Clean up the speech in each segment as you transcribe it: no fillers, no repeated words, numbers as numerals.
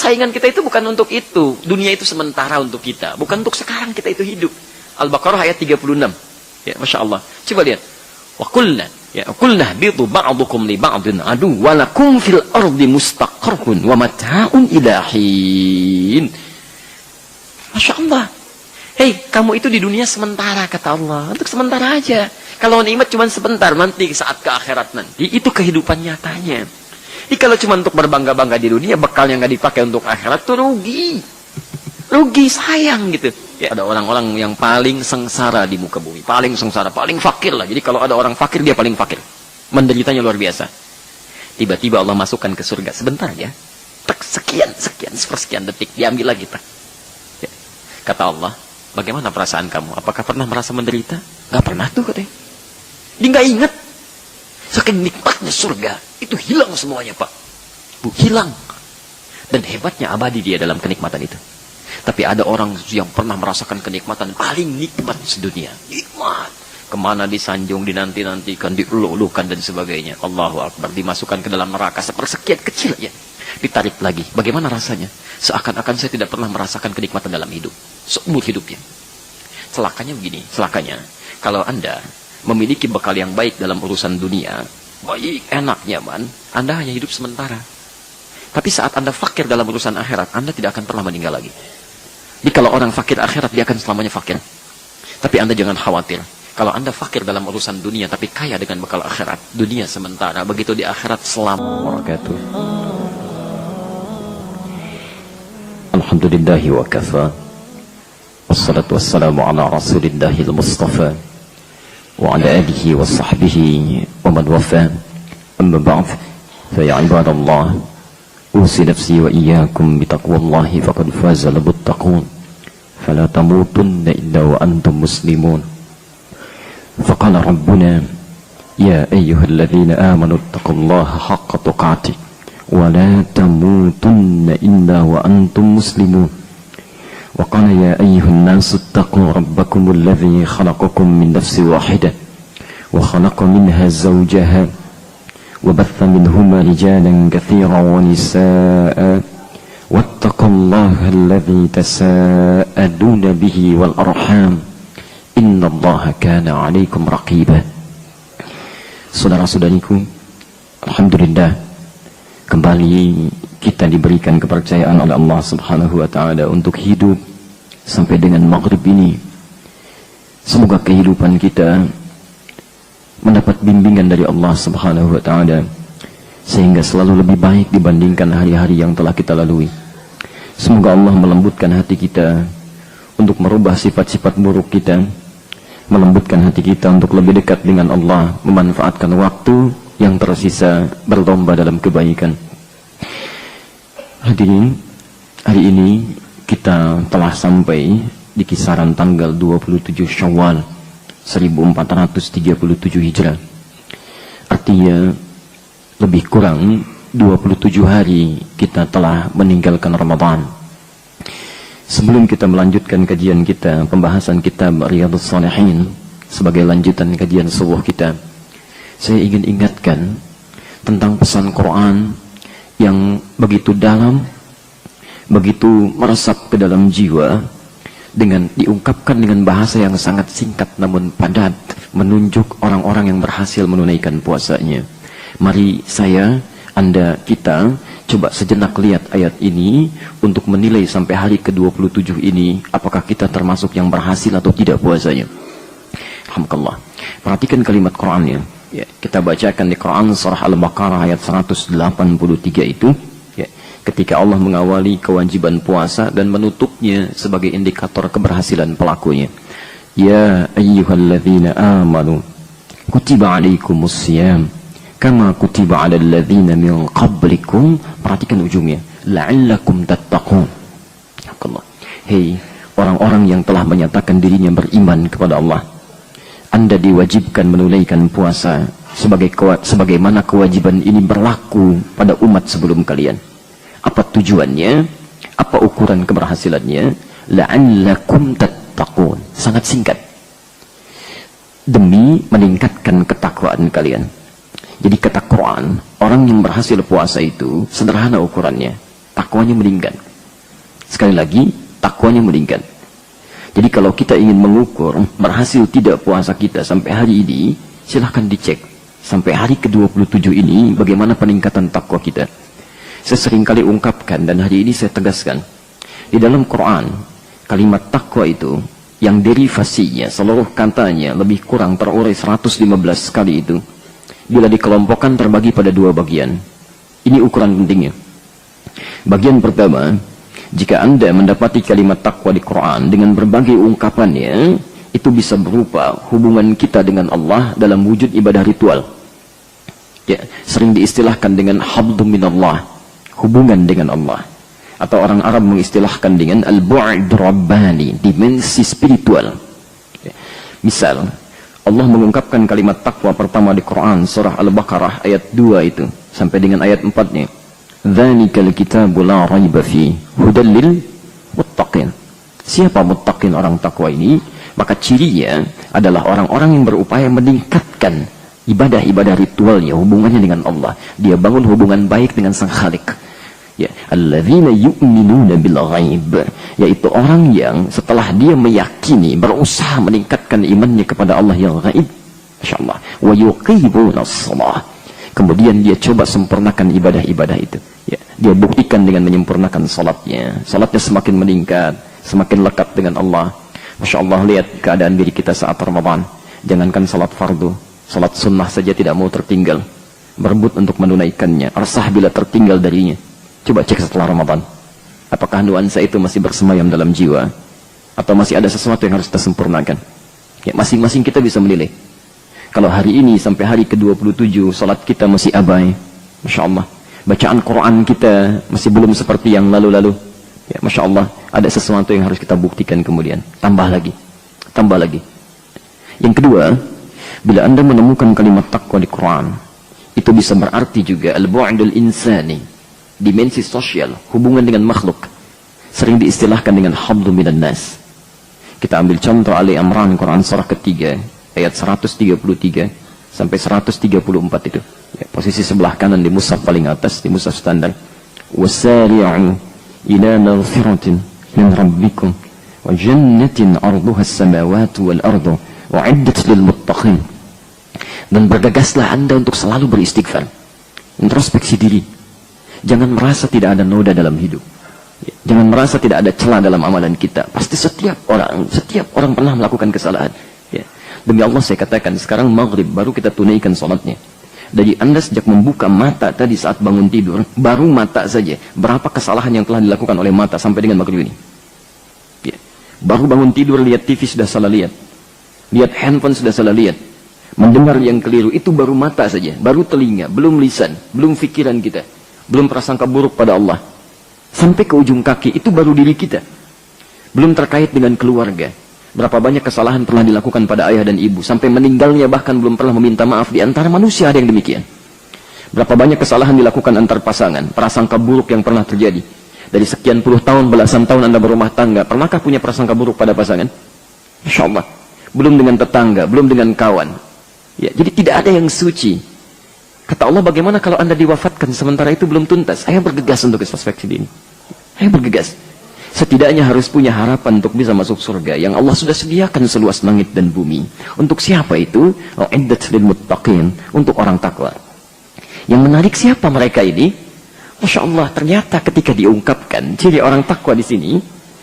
persaingan kita itu bukan untuk itu. Dunia itu sementara untuk kita, bukan untuk sekarang kita itu hidup. Al-Baqarah ayat 36. Ya, Masya Allah. Coba lihat. Wa qulna bidu ba'dukum li ba'din adu wa lakum fil ardi mustaqarrun wa mata'un ilahin. Masya Allah. Hei, kamu itu di dunia sementara, kata Allah. Untuk sementara aja. Kalau nikmat cuma sebentar, nanti saat ke akhirat nanti, itu kehidupan nyatanya. Jadi kalau cuma untuk berbangga-bangga di dunia, bekal yang nggak dipakai untuk akhirat tuh rugi. Rugi, sayang gitu. Ya, ada orang-orang yang paling sengsara di muka bumi. Paling sengsara, paling fakir lah. Jadi kalau ada orang fakir, dia paling fakir. Menderitanya luar biasa. Tiba-tiba Allah masukkan ke surga. Sebentar ya. Sepersekian detik. Diambil lagi. Ya. Kata Allah, bagaimana perasaan kamu? Apakah pernah merasa menderita? Gak pernah tuh katanya. Dia gak ingat. Saking nikmatnya surga. Itu hilang semuanya, Pak. Hilang. Dan hebatnya abadi dia dalam kenikmatan itu. Tapi ada orang yang pernah merasakan kenikmatan paling nikmat sedunia. Nikmat. Kemana disanjung, dinanti-nantikan, diuluh-uluhkan dan sebagainya. Allahu Akbar. Dimasukkan ke dalam neraka sepersekian kecil ya. Ditarik lagi. Bagaimana rasanya? Seakan-akan saya tidak pernah merasakan kenikmatan dalam hidup. Seumur hidupnya. Celakanya begini. Celakanya. Kalau Anda memiliki bekal yang baik dalam urusan dunia. Baik, enak, nyaman. Anda hanya hidup sementara. Tapi saat Anda fakir dalam urusan akhirat, Anda tidak akan pernah meninggal lagi. Jadi kalau orang fakir akhirat, dia akan selamanya fakir. Tapi Anda jangan khawatir. Kalau Anda fakir dalam urusan dunia, tapi kaya dengan bekal akhirat, dunia sementara, begitu di akhirat selamat. Alhamdulillahi wa kafa. Wassalatu wassalamu ala rasulillahil mustafa. Wa ala alihi wa sahbihi wa man wafa. Amma ba'd. Fa ya ibadallah. أوصي نفسي وإياكم بتقوى الله فقد فاز المتقون فلا تموتن إلا وأنتم مسلمون فقال ربنا يا أيها الذين آمنوا اتقوا الله حق تقاته ولا تموتن إلا وأنتم مسلمون وقال يا أيها الناس اتقوا ربكم الذي خلقكم من نفس واحدة وخلق منها زوجها وبث منهما رجالا كثيرا ونساء واتقوا الله الذي تساءلون به والأرحام إن الله كان عليكم رقيبا. Saudara-saudariku, alhamdulillah kembali kita diberikan kepercayaan oleh Allah Subhanahu wa taala untuk hidup sampai dengan maghrib ini. Semoga kehidupan kita mendapat bimbingan dari Allah Subhanahu wa taala sehingga selalu lebih baik dibandingkan hari-hari yang telah kita lalui. Semoga Allah melembutkan hati kita untuk merubah sifat-sifat buruk kita, melembutkan hati kita untuk lebih dekat dengan Allah, memanfaatkan waktu yang tersisa berlomba dalam kebaikan. Hadirin, hari ini kita telah sampai di kisaran tanggal 27 Syawal 1437 Hijrah. Artinya lebih kurang 27 hari kita telah meninggalkan Ramadan. Sebelum kita melanjutkan kajian kita, pembahasan kitab Riyadhus Shalihin sebagai lanjutan kajian subuh kita, saya ingin ingatkan tentang pesan Quran yang begitu dalam, begitu meresap ke dalam jiwa, dengan diungkapkan dengan bahasa yang sangat singkat namun padat, menunjuk orang-orang yang berhasil menunaikan puasanya. Mari saya, Anda, kita coba sejenak lihat ayat ini untuk menilai sampai hari ke-27 ini apakah kita termasuk yang berhasil atau tidak puasanya. Alhamdulillah. Perhatikan kalimat Qurannya. Ya, kita bacakan di Quran surah Al-Baqarah ayat 183 itu. Ketika Allah mengawali kewajiban puasa dan menutupnya sebagai indikator keberhasilan pelakunya. Ya ayyuhalladzina amanu kutiba alaikumus siyam kama kutiba alal ladzina min qablikum. Perhatikan ujungnya, la'allakum tattaqun. Hei orang-orang yang telah menyatakan dirinya beriman kepada Allah, Anda diwajibkan menunaikan puasa sebagaimana kewajiban ini berlaku pada umat sebelum kalian. Apa tujuannya? Apa ukuran keberhasilannya? La'allakum tattaqun. Sangat singkat. Demi meningkatkan ketakwaan kalian. Jadi kata Quran, orang yang berhasil puasa itu sederhana ukurannya. takwanya meningkat. Sekali lagi, takwanya meningkat. Jadi kalau kita ingin mengukur berhasil tidak puasa kita sampai hari ini, silahkan dicek. Sampai hari ke-27 ini, bagaimana peningkatan takwa kita. Saya sering kali ungkapkan, dan hari ini saya tegaskan. Di dalam Quran, kalimat takwa itu, yang derivasinya, seluruh katanya, lebih kurang terurai 115 kali itu, bila dikelompokkan terbagi pada dua bagian. Ini ukuran pentingnya. Bagian pertama, jika Anda mendapati kalimat takwa di Quran dengan berbagai ungkapannya, itu bisa berupa hubungan kita dengan Allah dalam wujud ibadah ritual. Ya, sering diistilahkan dengan habdu minallah, hubungan dengan Allah. Atau orang Arab mengistilahkan dengan al-bu'd rabbani, dimensi spiritual. Ya. Misal, Allah mengungkapkan kalimat takwa pertama di Quran, surah Al-Baqarah ayat 2 itu, sampai dengan ayat 4-nya. Dzalikal kitabu la raiba fi hudal lil muttaqin. Siapa muttaqin, orang takwa ini? Maka cirinya adalah orang-orang yang berupaya meningkatkan ibadah-ibadah ritualnya, hubungannya dengan Allah. Dia bangun hubungan baik dengan Sang Khalik. Ya, alladzina yu'minuna bil ghaib, yaitu orang yang setelah dia meyakini, berusaha meningkatkan imannya kepada Allah yang gaib, masyaallah, wa yuqimunas shalah. Kemudian dia coba sempurnakan ibadah-ibadah itu. Ya, dia buktikan dengan menyempurnakan salatnya. Salatnya semakin meningkat, semakin lekat dengan Allah. Masya Allah, lihat keadaan diri kita saat Ramadan. Jangankan salat fardu, salat sunnah saja tidak mau tertinggal. Berebut untuk menunaikannya, resah bila tertinggal darinya. Coba cek setelah Ramadan. Apakah nuansa itu masih bersemayam dalam jiwa? Atau masih ada sesuatu yang harus kita sempurnakan? Ya, masing-masing kita bisa menilai. Kalau hari ini sampai hari ke-27 salat kita masih abai, Masya Allah. Bacaan Quran kita masih belum seperti yang lalu-lalu, ya, Masya Allah, ada sesuatu yang harus kita buktikan kemudian. Tambah lagi, tambah lagi. Yang kedua, bila Anda menemukan kalimat takwa di Quran, itu bisa berarti juga al-bu'dul insani, dimensi sosial, hubungan dengan makhluk. Sering diistilahkan dengan hablu minan nas. Kita ambil contoh Ali Imran, Quran surah ketiga, ayat 133 sampai 134 itu. Ya, posisi sebelah kanan di mushaf paling atas, di mushaf standar. Wasari'u ila maghfiratin min rabbikum wa jannatin 'arduha as-samawati wal ardu wa'iddat lil muttaqin. Dan bergegaslah Anda untuk selalu beristighfar. Introspeksi diri. Jangan merasa tidak ada noda dalam hidup. Ya, jangan merasa tidak ada celah dalam amalan kita. Pasti setiap orang pernah melakukan kesalahan. Ya. Demi Allah saya katakan, sekarang maghrib baru kita tunaikan salatnya. Dari Anda sejak membuka mata tadi saat bangun tidur, baru mata saja, berapa kesalahan yang telah dilakukan oleh mata sampai dengan maghrib ini. Ya. Baru bangun tidur, lihat TV sudah salah lihat. Lihat handphone sudah salah lihat. Mendengar yang keliru, itu baru mata saja, baru telinga, belum lisan, belum pikiran kita, belum prasangka buruk pada Allah. Sampai ke ujung kaki, itu baru diri kita. Belum terkait dengan keluarga. Berapa banyak kesalahan pernah dilakukan pada ayah dan ibu, sampai meninggalnya bahkan belum pernah meminta maaf. Di antara manusia ada yang demikian. Berapa banyak kesalahan dilakukan antar pasangan, prasangka buruk yang pernah terjadi. Dari sekian puluh tahun, belasan tahun Anda berumah tangga, pernahkah punya prasangka buruk pada pasangan? Insya Allah. Belum dengan tetangga, belum dengan kawan. Ya, jadi tidak ada yang suci. Kata Allah, bagaimana kalau Anda diwafatkan sementara itu belum tuntas? Saya bergegas untuk introspeksi ini. Saya bergegas. Setidaknya harus punya harapan untuk bisa masuk surga yang Allah sudah sediakan seluas langit dan bumi. Untuk siapa itu? U'iddat lil muttaqin, untuk orang takwa. Yang menarik siapa mereka ini? Masya Allah, ternyata ketika diungkapkan ciri orang takwa di sini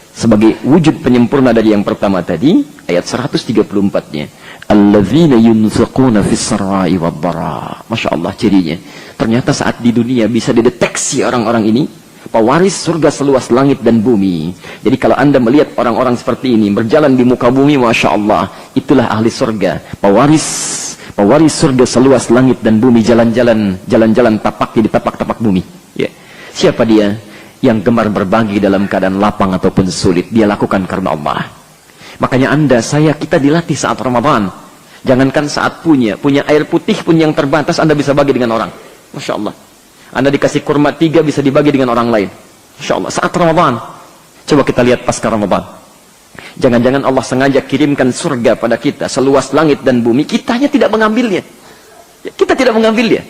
sebagai wujud penyempurna dari yang pertama tadi, ayat 134-nya. Alladzina yunfiquna fis sarai wad dara. Masya Allah cirinya. Ternyata saat di dunia bisa dideteksi orang-orang ini pewaris surga seluas langit dan bumi. Jadi kalau Anda melihat orang-orang seperti ini berjalan di muka bumi, Masya Allah, itulah ahli surga. Pewaris surga seluas langit dan bumi, jalan-jalan tapak di tapak-tapak bumi. Ya. Siapa dia? Yang gemar berbagi dalam keadaan lapang ataupun sulit. Dia lakukan karena Allah. Makanya kita dilatih saat Ramadan. Jangankan saat punya air putih pun yang terbatas Anda bisa bagi dengan orang. Masya Allah. Anda dikasih kurma 3 bisa dibagi dengan orang lain. Masya Allah, saat Ramadan. Coba kita lihat pasca Ramadan. Jangan-jangan Allah sengaja kirimkan surga pada kita seluas langit dan bumi, kitanya tidak mengambilnya. Kita tidak mengambilnya.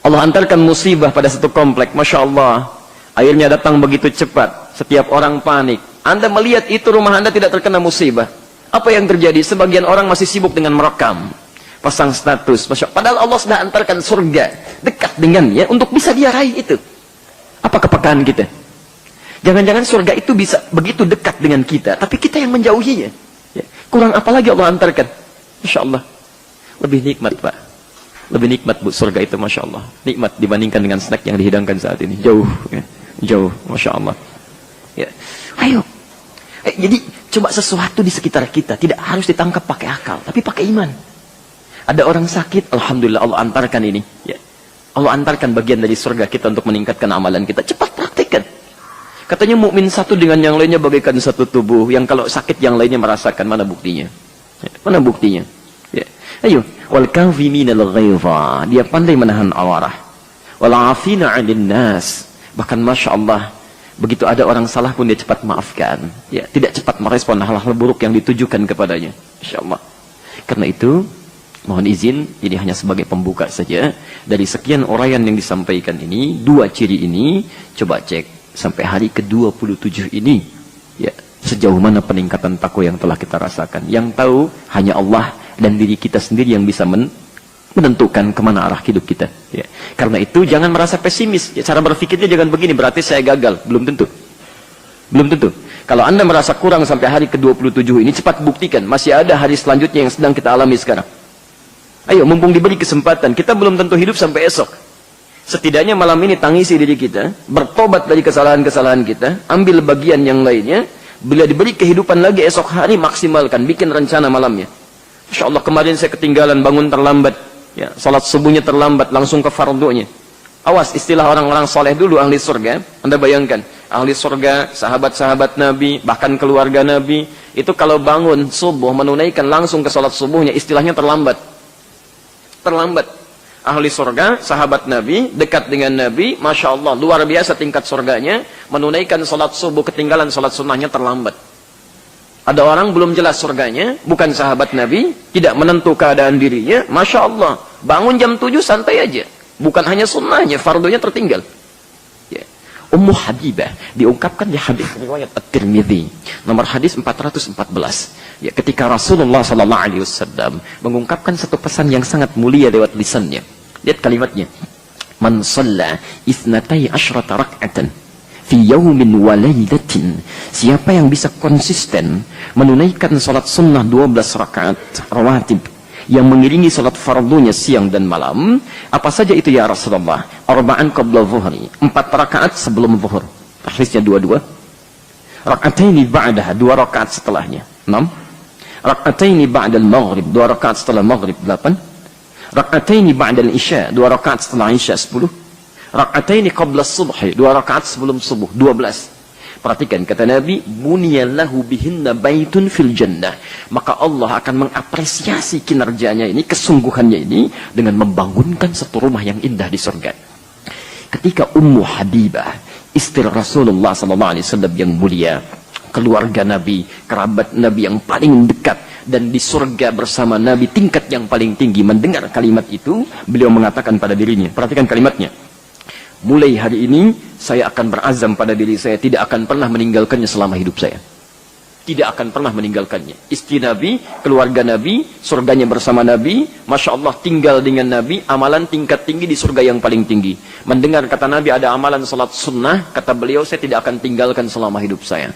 Allah antarkan musibah pada satu komplek. Masya Allah, Airnya datang begitu cepat, setiap orang panik. Anda melihat itu rumah Anda tidak terkena musibah. Apa yang terjadi? Sebagian orang masih sibuk dengan merekam, pasang status. Padahal Allah sudah antarkan surga dekat dengannya untuk bisa dia raih itu. Apa kepekaan kita? Jangan-jangan surga itu bisa begitu dekat dengan kita, tapi kita yang menjauhinya. Ya. Kurang apa lagi Allah antarkan? Masya Allah. Lebih nikmat, Pak. Lebih nikmat, Bu, surga itu, Masya Allah. Nikmat dibandingkan dengan snack yang dihidangkan saat ini. Jauh, ya. Jauh, Masya Allah. Ya. Ayo. Jadi, coba sesuatu di sekitar kita. Tidak harus ditangkap pakai akal, tapi pakai iman. Ada orang sakit, Alhamdulillah Allah antarkan ini. Ya. Allah antarkan bagian dari surga kita untuk meningkatkan amalan kita. Cepat praktikkan. Katanya mukmin satu dengan yang lainnya bagaikan satu tubuh. Yang kalau sakit yang lainnya merasakan. Mana buktinya? Ya. Mana buktinya? Ya. Ayo. Wal kaziminal ghaidha. Dia pandai menahan amarah. Wal 'afina 'anil nas. Bahkan Masya Allah, begitu ada orang salah pun dia cepat maafkan. Ya, tidak cepat merespon hal-hal buruk yang ditujukan kepadanya. Masya Allah. Karena itu, mohon izin, ini hanya sebagai pembuka saja. Dari sekian uraian yang disampaikan ini, 2 ciri ini, coba cek sampai hari ke-27 ini. Ya, sejauh mana peningkatan takwa yang telah kita rasakan. Yang tahu hanya Allah dan diri kita sendiri yang bisa menentukan kemana arah hidup kita. Ya. Karena itu jangan merasa pesimis. Ya, cara berpikirnya jangan begini, berarti saya gagal. Belum tentu. Belum tentu. Kalau Anda merasa kurang sampai hari ke-27 ini, cepat buktikan. Masih ada hari selanjutnya yang sedang kita alami sekarang. Ayo, mumpung diberi kesempatan. Kita belum tentu hidup sampai esok. Setidaknya malam ini tangisi diri kita. Bertobat dari kesalahan-kesalahan kita. Ambil bagian yang lainnya. Bila diberi kehidupan lagi esok hari, maksimalkan. Bikin rencana malamnya. Masya Allah, kemarin saya ketinggalan, bangun terlambat. Ya, salat subuhnya terlambat, langsung ke fardunya. Awas, istilah orang-orang soleh dulu ahli surga. Anda bayangkan, ahli surga, sahabat-sahabat Nabi, bahkan keluarga Nabi, itu kalau bangun subuh menunaikan langsung ke salat subuhnya, istilahnya terlambat. Terlambat. Ahli surga, sahabat Nabi, dekat dengan Nabi, Masya Allah, luar biasa tingkat surganya, menunaikan salat subuh, ketinggalan salat sunnahnya terlambat. Ada orang belum jelas surganya, bukan sahabat Nabi, tidak menentu keadaan dirinya, Masya Allah, bangun jam 7 santai aja. Bukan hanya sunnahnya, fardunya tertinggal. Ya. Ummu Habibah diungkapkan di hadis riwayat At-Tirmidzi, nomor hadis 414. Ya, ketika Rasulullah SAW mengungkapkan satu pesan yang sangat mulia lewat lisannya. Lihat kalimatnya. Man shalla 12 rak'atan fi yaumin wa lailatin. Siapa yang bisa konsisten menunaikan salat sunnah 12 rakaat rawatib yang mengiringi salat fardunya siang dan malam, apa saja itu ya Rasulullah? Arba'an qabla dhuhri, 4 rakaat sebelum zuhur. Hadisnya 22. Rak'ataini ba'daha, 2 rakaat setelahnya. 6. Rak'ataini ba'dal maghrib, 2 rakaat setelah maghrib. 8. Rak'ataini ba'dal isya, 2 rakaat setelah isya. 10. Rak'ataini qabla subhi, 2 rakaat sebelum subuh. 12. Perhatikan kata Nabi, buniyallahu bihinna baitun fil jannah. Maka Allah akan mengapresiasi kinerjanya ini, kesungguhannya ini dengan membangunkan satu rumah yang indah di surga. Ketika Ummu Habibah, istri Rasulullah SAW yang mulia, keluarga Nabi, kerabat Nabi yang paling dekat, dan di surga bersama Nabi tingkat yang paling tinggi, mendengar kalimat itu, beliau mengatakan pada dirinya, perhatikan kalimatnya, mulai hari ini saya akan berazam pada diri saya tidak akan pernah meninggalkannya selama hidup saya. Tidak akan pernah meninggalkannya. Istri Nabi, keluarga Nabi, surganya bersama Nabi, Masya Allah tinggal dengan Nabi, amalan tingkat tinggi di surga yang paling tinggi. Mendengar kata Nabi ada amalan salat sunnah, kata beliau saya tidak akan tinggalkan selama hidup saya.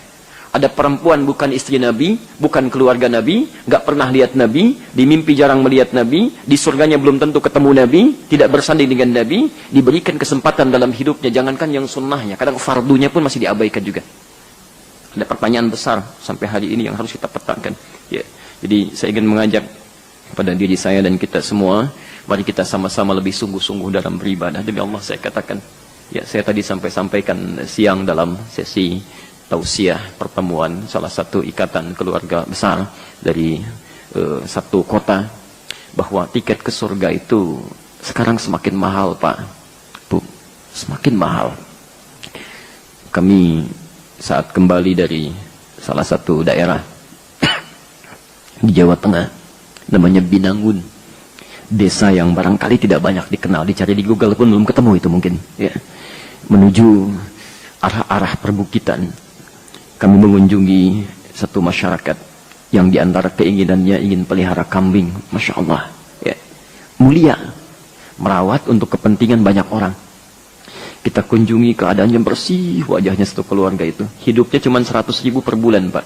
Ada perempuan bukan istri Nabi, bukan keluarga Nabi, nggak pernah lihat Nabi, di mimpi jarang melihat Nabi, di surganya belum tentu ketemu Nabi, tidak bersanding dengan Nabi, diberikan kesempatan dalam hidupnya, jangankan yang sunnahnya, kadang fardunya pun masih diabaikan juga. Ada pertanyaan besar sampai hari ini yang harus kita petakan. Ya. Jadi saya ingin mengajak pada diri saya dan kita semua, mari kita sama-sama lebih sungguh-sungguh dalam beribadah. Demi Allah saya katakan, ya saya tadi sampaikan siang dalam sesi tausiah pertemuan salah satu ikatan keluarga besar dari satu kota, bahwa tiket ke surga itu sekarang semakin mahal, Pak, Bu, semakin mahal. Kami saat kembali dari salah satu daerah di Jawa Tengah, namanya Binangun, desa yang barangkali tidak banyak dikenal, dicari di Google pun belum ketemu itu mungkin, ya. Menuju arah-arah perbukitan, kami mengunjungi satu masyarakat yang diantara keinginannya ingin pelihara kambing. Masya Allah, ya, mulia, merawat untuk kepentingan banyak orang. Kita kunjungi, keadaannya bersih, wajahnya satu keluarga itu. Hidupnya cuma 100.000 per bulan, Pak.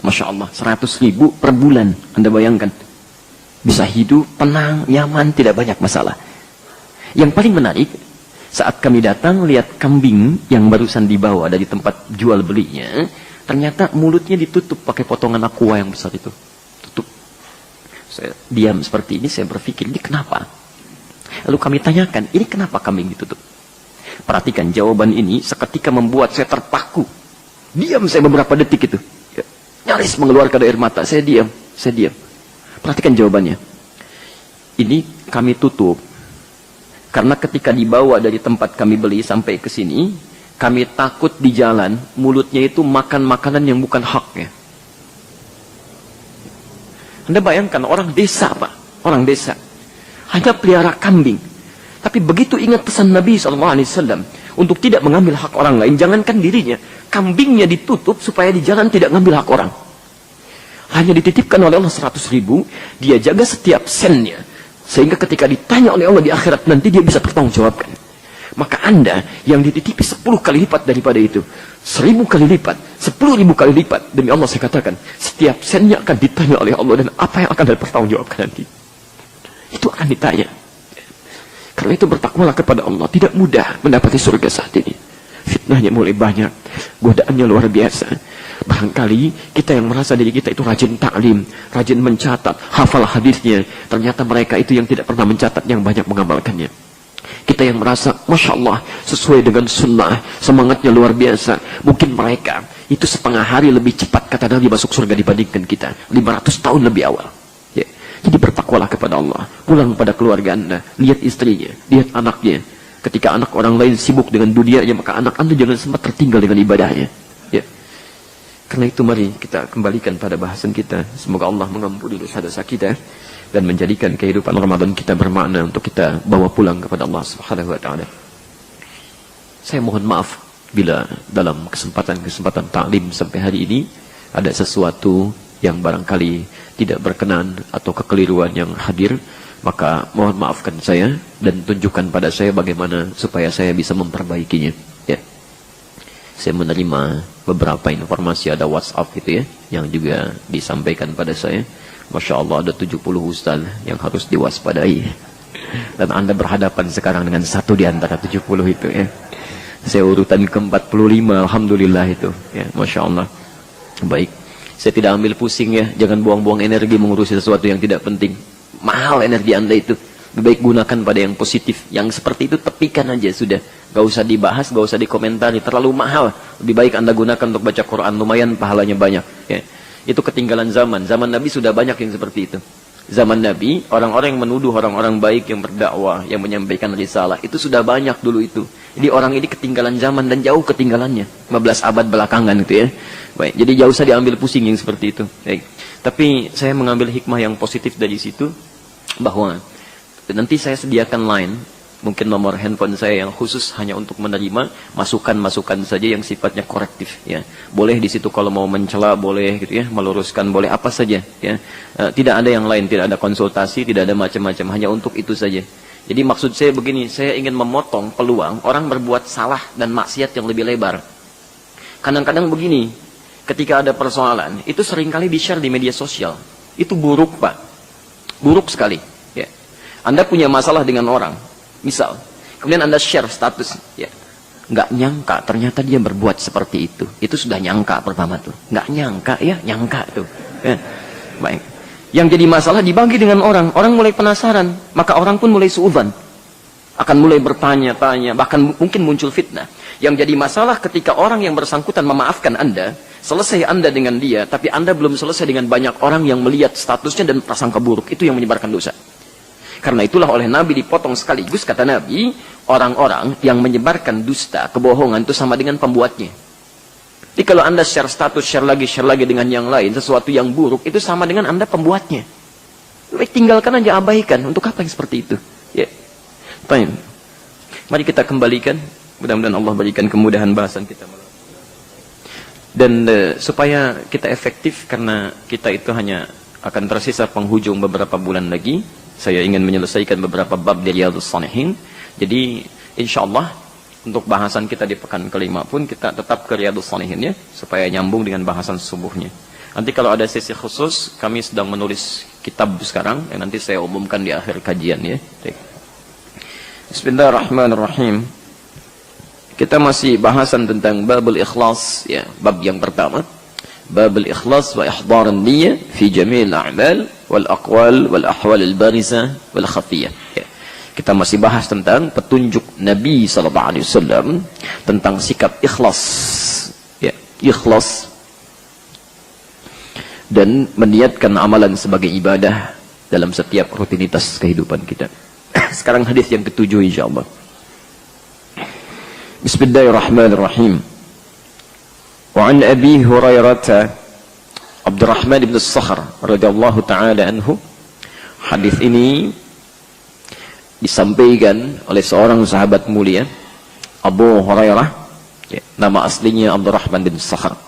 Masya Allah, 100.000 per bulan. Anda bayangkan, bisa hidup tenang, nyaman, tidak banyak masalah. Yang paling menarik, saat kami datang lihat kambing yang barusan dibawa dari tempat jual belinya, ternyata mulutnya ditutup pakai potongan aqua yang besar itu. Tutup. Saya diam seperti ini, saya berpikir, ini kenapa? Lalu kami tanyakan, ini kenapa kambing ditutup? Perhatikan, jawaban ini seketika membuat saya terpaku. Diam saya beberapa detik itu. Ya, nyaris mengeluarkan air mata. Saya diam. Perhatikan jawabannya. Ini kami tutup karena ketika dibawa dari tempat kami beli sampai ke sini, kami takut di jalan mulutnya itu makan makanan yang bukan haknya. Anda bayangkan orang desa, Pak, orang desa hanya pelihara kambing, tapi begitu ingat pesan Nabi SAW untuk tidak mengambil hak orang lain, jangankan dirinya, kambingnya ditutup supaya di jalan tidak mengambil hak orang. Hanya dititipkan oleh Allah 100.000, dia jaga setiap sennya. Sehingga ketika ditanya oleh Allah di akhirat nanti dia bisa bertanggungjawabkan. Maka Anda yang dititipi 10 kali lipat daripada itu, 1.000 kali lipat, 10.000 kali lipat, demi Allah saya katakan, setiap sennya akan ditanya oleh Allah, dan apa yang akan dipertanggungjawabkan nanti, itu akan ditanya. Karena itu bertakwalah kepada Allah. Tidak mudah mendapati surga saat ini. Fitnahnya mulai banyak, godaannya luar biasa. Barangkali kita yang merasa diri kita itu rajin taklim, rajin mencatat, hafal hadisnya, ternyata mereka itu yang tidak pernah mencatat, yang banyak mengamalkannya. Kita yang merasa, Masya Allah, sesuai dengan sunnah, semangatnya luar biasa. Mungkin mereka itu setengah hari lebih cepat, kata Nabi, masuk surga dibandingkan kita 500 tahun lebih awal. Ya. Jadi bertakwalah kepada Allah. Pulang pada keluarga Anda, lihat istrinya, lihat anaknya. Ketika anak orang lain sibuk dengan dunianya, maka anak Anda jangan sempat tertinggal dengan ibadahnya. Ya. Karena itu mari kita kembalikan pada bahasan kita. Semoga Allah mengampuni dosa-dosa kita dan menjadikan kehidupan Ramadan kita bermakna untuk kita bawa pulang kepada Allah Subhanahu wa taala. Saya mohon maaf bila dalam kesempatan-kesempatan taklim sampai hari ini ada sesuatu yang barangkali tidak berkenan atau kekeliruan yang hadir, maka mohon maafkan saya dan tunjukkan pada saya bagaimana supaya saya bisa memperbaikinya. Ya. Saya menerima beberapa informasi, ada WhatsApp gitu ya, yang juga disampaikan pada saya. Masya Allah, ada 70 ustaz yang harus diwaspadai. Dan Anda berhadapan sekarang dengan satu di antara 70 itu ya. Saya urutan ke-45, Alhamdulillah itu ya, Masya Allah. Baik, saya tidak ambil pusing ya, jangan buang-buang energi mengurusi sesuatu yang tidak penting. Mahal energi Anda itu. Lebih baik gunakan pada yang positif. Yang seperti itu tepikan aja sudah. Gak usah dibahas, gak usah dikomentari, terlalu mahal. Lebih baik Anda gunakan untuk baca Quran, lumayan pahalanya banyak ya. Itu ketinggalan zaman. Zaman Nabi sudah banyak yang seperti itu. Zaman Nabi, orang-orang yang menuduh orang-orang baik yang berdakwah, yang menyampaikan risalah, itu sudah banyak dulu itu. Jadi orang ini ketinggalan zaman dan jauh ketinggalannya. 15 abad belakangan itu ya. Baik, jadi jauh usah diambil pusing yang seperti itu. Baik. Tapi saya mengambil hikmah yang positif dari situ, bahwa nanti saya sediakan line, mungkin nomor handphone saya yang khusus hanya untuk menerima masukan-masukan saja yang sifatnya korektif ya. Boleh di situ kalau mau mencela boleh gitu ya, meluruskan boleh, apa saja ya. Tidak ada yang lain, tidak ada konsultasi, tidak ada macam-macam, hanya untuk itu saja. Jadi maksud saya begini, saya ingin memotong peluang orang berbuat salah dan maksiat yang lebih lebar. Kadang-kadang begini, ketika ada persoalan, itu seringkali di-share di media sosial. Itu buruk, Pak. Buruk sekali ya. Anda punya masalah dengan orang, misal, kemudian Anda share status, ya, nggak nyangka ternyata dia berbuat seperti itu sudah nyangka pertama tuh, nggak nyangka ya, nyangka tuh, ya. Baik, yang jadi masalah dibagi dengan orang mulai penasaran, maka orang pun mulai suudzon, akan mulai bertanya-tanya, bahkan mungkin muncul fitnah. Yang jadi masalah ketika orang yang bersangkutan memaafkan Anda, selesai Anda dengan dia, tapi Anda belum selesai dengan banyak orang yang melihat statusnya dan prasangka buruk, itu yang menyebarkan dosa. Karena itulah oleh Nabi dipotong sekaligus, kata Nabi, orang-orang yang menyebarkan dusta, kebohongan itu sama dengan pembuatnya. Jadi kalau Anda share status, share lagi dengan yang lain, sesuatu yang buruk, itu sama dengan Anda pembuatnya. Tinggalkan aja, abaikan. Untuk apa yang seperti itu? Ya. Baik. Mari kita kembalikan Mudah-mudahan Allah berikan kemudahan bahasan kita. Dan supaya kita efektif, karena kita itu hanya akan tersisa penghujung beberapa bulan lagi, saya ingin menyelesaikan beberapa bab dari Riyadhus Shalihin. Jadi insyaallah untuk bahasan kita di pekan kelima pun kita tetap ke Riyadhus Shalihin ya, supaya nyambung dengan bahasan subuhnya. Nanti kalau ada sesi khusus, kami sedang menulis kitab sekarang yang nanti saya umumkan di akhir kajian ya. Bismillahirrahmanirrahim. Kita masih bahasan tentang babul ikhlas ya, bab yang pertama. Babul ikhlas wa ihdar an-niyyah fi jami' al-a'mal wal aqwal wal ahwal al-barizah wal khafiyah. Ya. Kita masih bahas tentang petunjuk Nabi sallallahu alaihi wasallam tentang sikap ikhlas. Ya, ikhlas dan meniatkan amalan sebagai ibadah dalam setiap rutinitas kehidupan kita. Sekarang hadis yang ketujuh insyaallah. Bismillahirrahmanirrahim. Wa an Abi Hurairah Abdurrahman bin Sakhr radhiyallahu taala anhu. Hadis ini disampaikan oleh seorang sahabat mulia Abu Hurairah, ya, nama aslinya Abdurrahman bin Sakhr.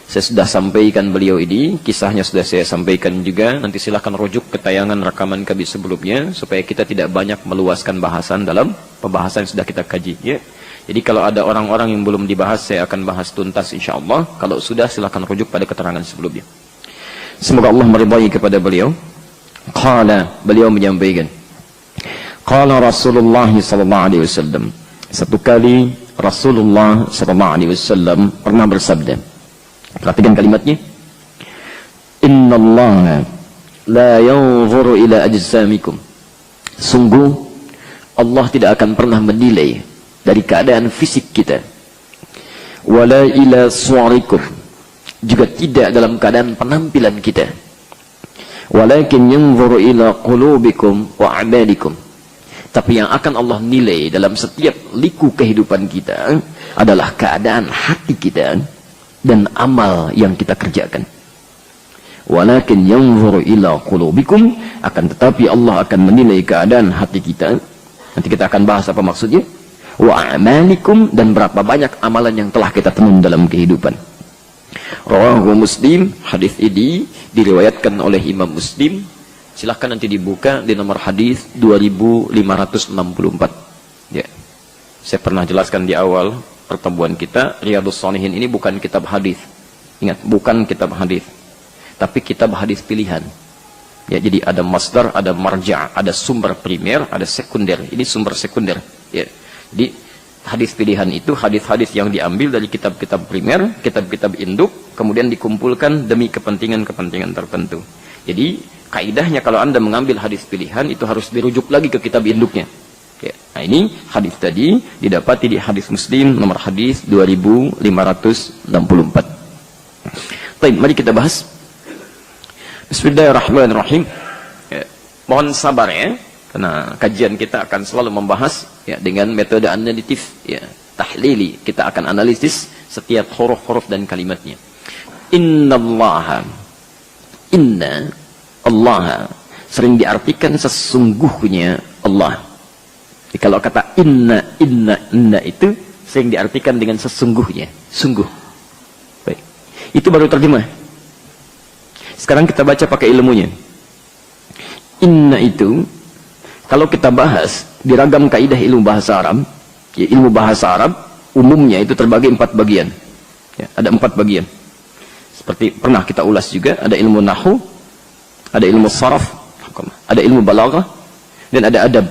Saya sudah sampaikan beliau ini, kisahnya sudah saya sampaikan juga. Nanti silahkan rujuk ke tayangan rekaman kami sebelumnya supaya kita tidak banyak meluaskan bahasan dalam pembahasan yang sudah kita kaji ya. Jadi kalau ada orang-orang yang belum dibahas, saya akan bahas tuntas insyaallah. Kalau sudah, silahkan rujuk pada keterangan sebelumnya. Semoga Allah meridai kepada beliau. Qala, beliau menyampaikan, qala Rasulullah sallallahu alaihi wasallam. Satu kali Rasulullah sallallahu alaihi wasallam pernah bersabda. Perhatikan kalimatnya. Innallaha la yanzuru ila ajsamikum. Sungguh Allah tidak akan pernah menilai dari keadaan fisik kita. Wala ila suwarikum, juga tidak dalam keadaan penampilan kita. Walakin yanzuru ila qulubikum wa a'malikum. Tapi yang akan Allah nilai dalam setiap liku kehidupan kita adalah keadaan hati kita dan amal yang kita kerjakan. Walakin yanzuru ila qulubikum, akan tetapi Allah akan menilai keadaan hati kita. Nanti kita akan bahas apa maksudnya. Wa a'malikum, dan berapa banyak amalan yang telah kita tanam dalam kehidupan. Rawahu Muslim, hadis ini diriwayatkan oleh Imam Muslim. Silahkan nanti dibuka di nomor hadis 2564. Ya. Saya pernah jelaskan di awal pertemuan kita, Riyadhus Shalihin ini bukan kitab hadis. Ingat, bukan kitab hadis, tapi kitab hadis pilihan. Ya, jadi ada masdar, ada marja', ada sumber primer, ada sekunder. Ini sumber sekunder. Ya. Jadi hadis pilihan itu hadis-hadis yang diambil dari kitab-kitab primer, kitab-kitab induk, kemudian dikumpulkan demi kepentingan-kepentingan tertentu. Jadi kaidahnya kalau Anda mengambil hadis pilihan itu harus dirujuk lagi ke kitab induknya. Ya. Nah, ini hadis tadi didapati di hadis Muslim nomor hadis 2564. Baik, mari kita bahas. Bismillahirrahmanirrahim. Ya. Mohon sabar ya, karena kajian kita akan selalu membahas ya dengan metode analitis ya, tahlili. Kita akan analisis setiap huruf-huruf dan kalimatnya. Innallaha, inna Allah sering diartikan sesungguhnya Allah. Jadi kalau kata inna itu sering diartikan dengan sesungguhnya, sungguh. Baik. Itu baru terjemah. Sekarang kita baca pakai ilmunya. Inna itu kalau kita bahas di ragam kaidah ilmu bahasa Arab, ya, ilmu bahasa Arab umumnya itu terbagi 4 bagian. Ya, ada 4 bagian. Seperti pernah kita ulas juga, ada ilmu nahwu, ada ilmu saraf, ada ilmu balaghah, dan ada adab.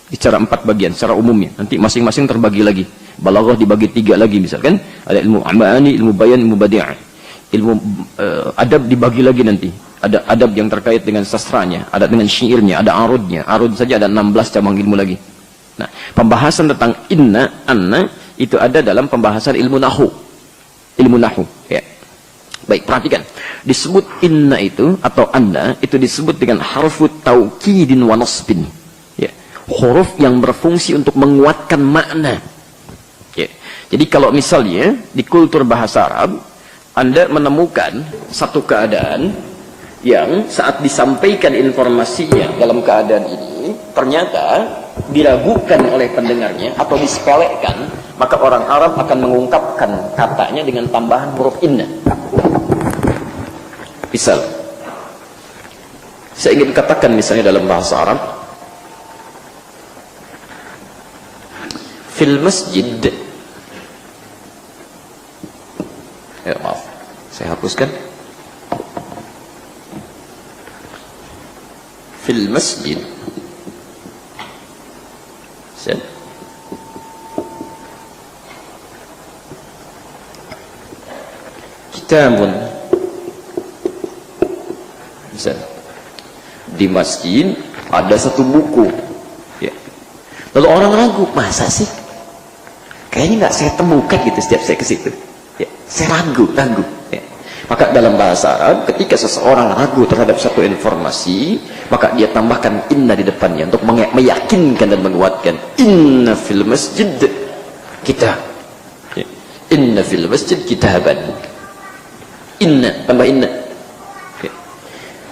Secara 4 bagian, secara umumnya. Nanti masing-masing terbagi lagi. Balaghah dibagi 3 lagi misalkan. Ada ilmu amani, ilmu bayan, ilmu badi'ah. Ilmu adab dibagi lagi nanti. Ada adab yang terkait dengan sastranya, ada dengan syairnya, ada arudnya. Arud saja ada 16 cabang ilmu lagi. Nah, pembahasan tentang inna, anna, itu ada dalam pembahasan ilmu nahwu. Ilmu nahwu, ya. Baik, perhatikan. Disebut inna itu atau anna itu disebut dengan harfu taukidin wa nasbin. Ya. Huruf yang berfungsi untuk menguatkan makna. Ya. Jadi kalau misalnya di kultur bahasa Arab Anda menemukan satu keadaan yang saat disampaikan informasinya dalam keadaan ini ternyata diragukan oleh pendengarnya atau disepelekan, maka orang Arab akan mengungkapkan katanya dengan tambahan huruf inna. Misal, saya ingin katakan misalnya dalam bahasa Arab, fil masjid. Ya, maaf, saya hapuskan. Fil masjid. Kitabun. Misal, di masjid ada satu buku. Ya. Lalu orang ragu, masa sih? Kayaknya nggak saya temukan gitu setiap saya ke situ. Ya. Saya ragu. Ya. Maka dalam bahasa Arab, ketika seseorang ragu terhadap satu informasi, maka dia tambahkan inna di depannya untuk meyakinkan dan menguatkan. Inna fil masjid kitab. Ya. Inna fil masjid kitaban. Inna, tambah inna. Ya.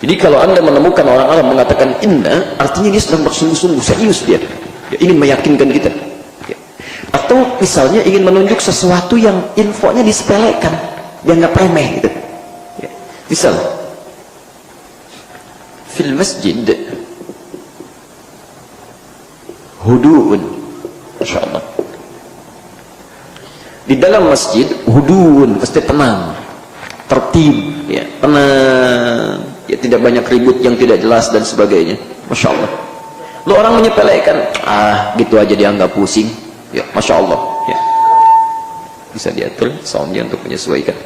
Jadi kalau anda menemukan orang Arab mengatakan inna, artinya dia sedang bersungguh-sungguh, serius dia. Ya, ingin meyakinkan kita. Ya. Atau misalnya ingin menunjuk sesuatu yang infonya disepelekan, dianggap remeh gitu. Ya. Misal, fil masjid hudu'un. Masya Allah. Di dalam masjid hudu'un, pasti tenang, tertib, ya, tenang, ya, tidak banyak ribut yang tidak jelas dan sebagainya. Masya Allah. Lu orang menyepelekan, gitu aja dianggap pusing, ya, Masya Allah, ya. Bisa diatur soundnya untuk menyesuaikan.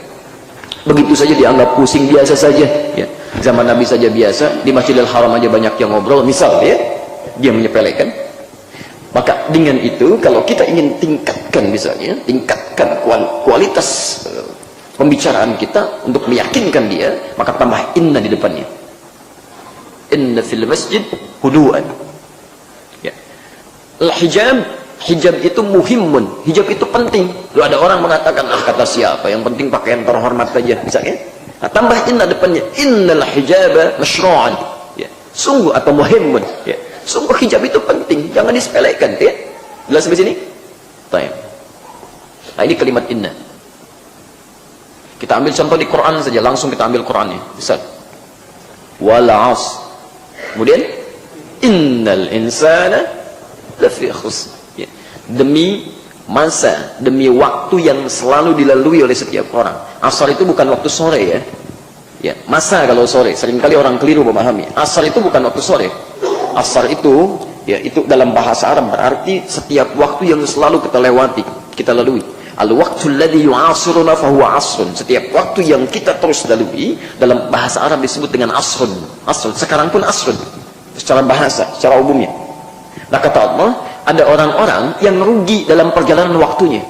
Begitu saja dianggap pusing, biasa saja, ya. Zaman Nabi saja biasa, di Masjidil Haram aja banyak yang ngobrol, misal, ya, dia menyepelekan. Maka dengan itu, kalau kita ingin tingkatkan misalnya, tingkatkan kualitas pembicaraan kita untuk meyakinkan dia, maka tambah inna di depannya. Inna fil masjid hudu'an. Ya. Hijab itu muhimun, hijab itu penting. Lalu ada orang mengatakan, kata siapa, yang penting pakaian terhormat saja, misalnya. Nah, tambah inna depannya, innal hijaba masyru'an. Ya. Sungguh atau muhimun, ya. Sungguh hijab itu penting, jangan disepelekan, ya. Jelas sampai sini? Baik. Nah, ini kalimat inna. Kita ambil contoh di Quran saja, langsung kita ambil Qurannya. Misal, wal 'asr. Kemudian, innal insana lafi khusr. Ya. Demi masa, demi waktu yang selalu dilalui oleh setiap orang. Asar itu bukan waktu sore, ya. Ya, masa kalau sore, seringkali orang keliru memahami. Asar itu bukan waktu sore. Asar itu, ya, itu dalam bahasa Arab berarti setiap waktu yang selalu kita lewati, kita lalui. Al-waqtul ladzi yu'asiruna fahuwa asrun. Setiap waktu yang kita terus lalui dalam bahasa Arab disebut dengan asrun. Asrun. Sekarang pun asrun. Secara bahasa, secara umumnya. Nah, kata Allah, ada orang-orang yang rugi dalam perjalanan waktunya.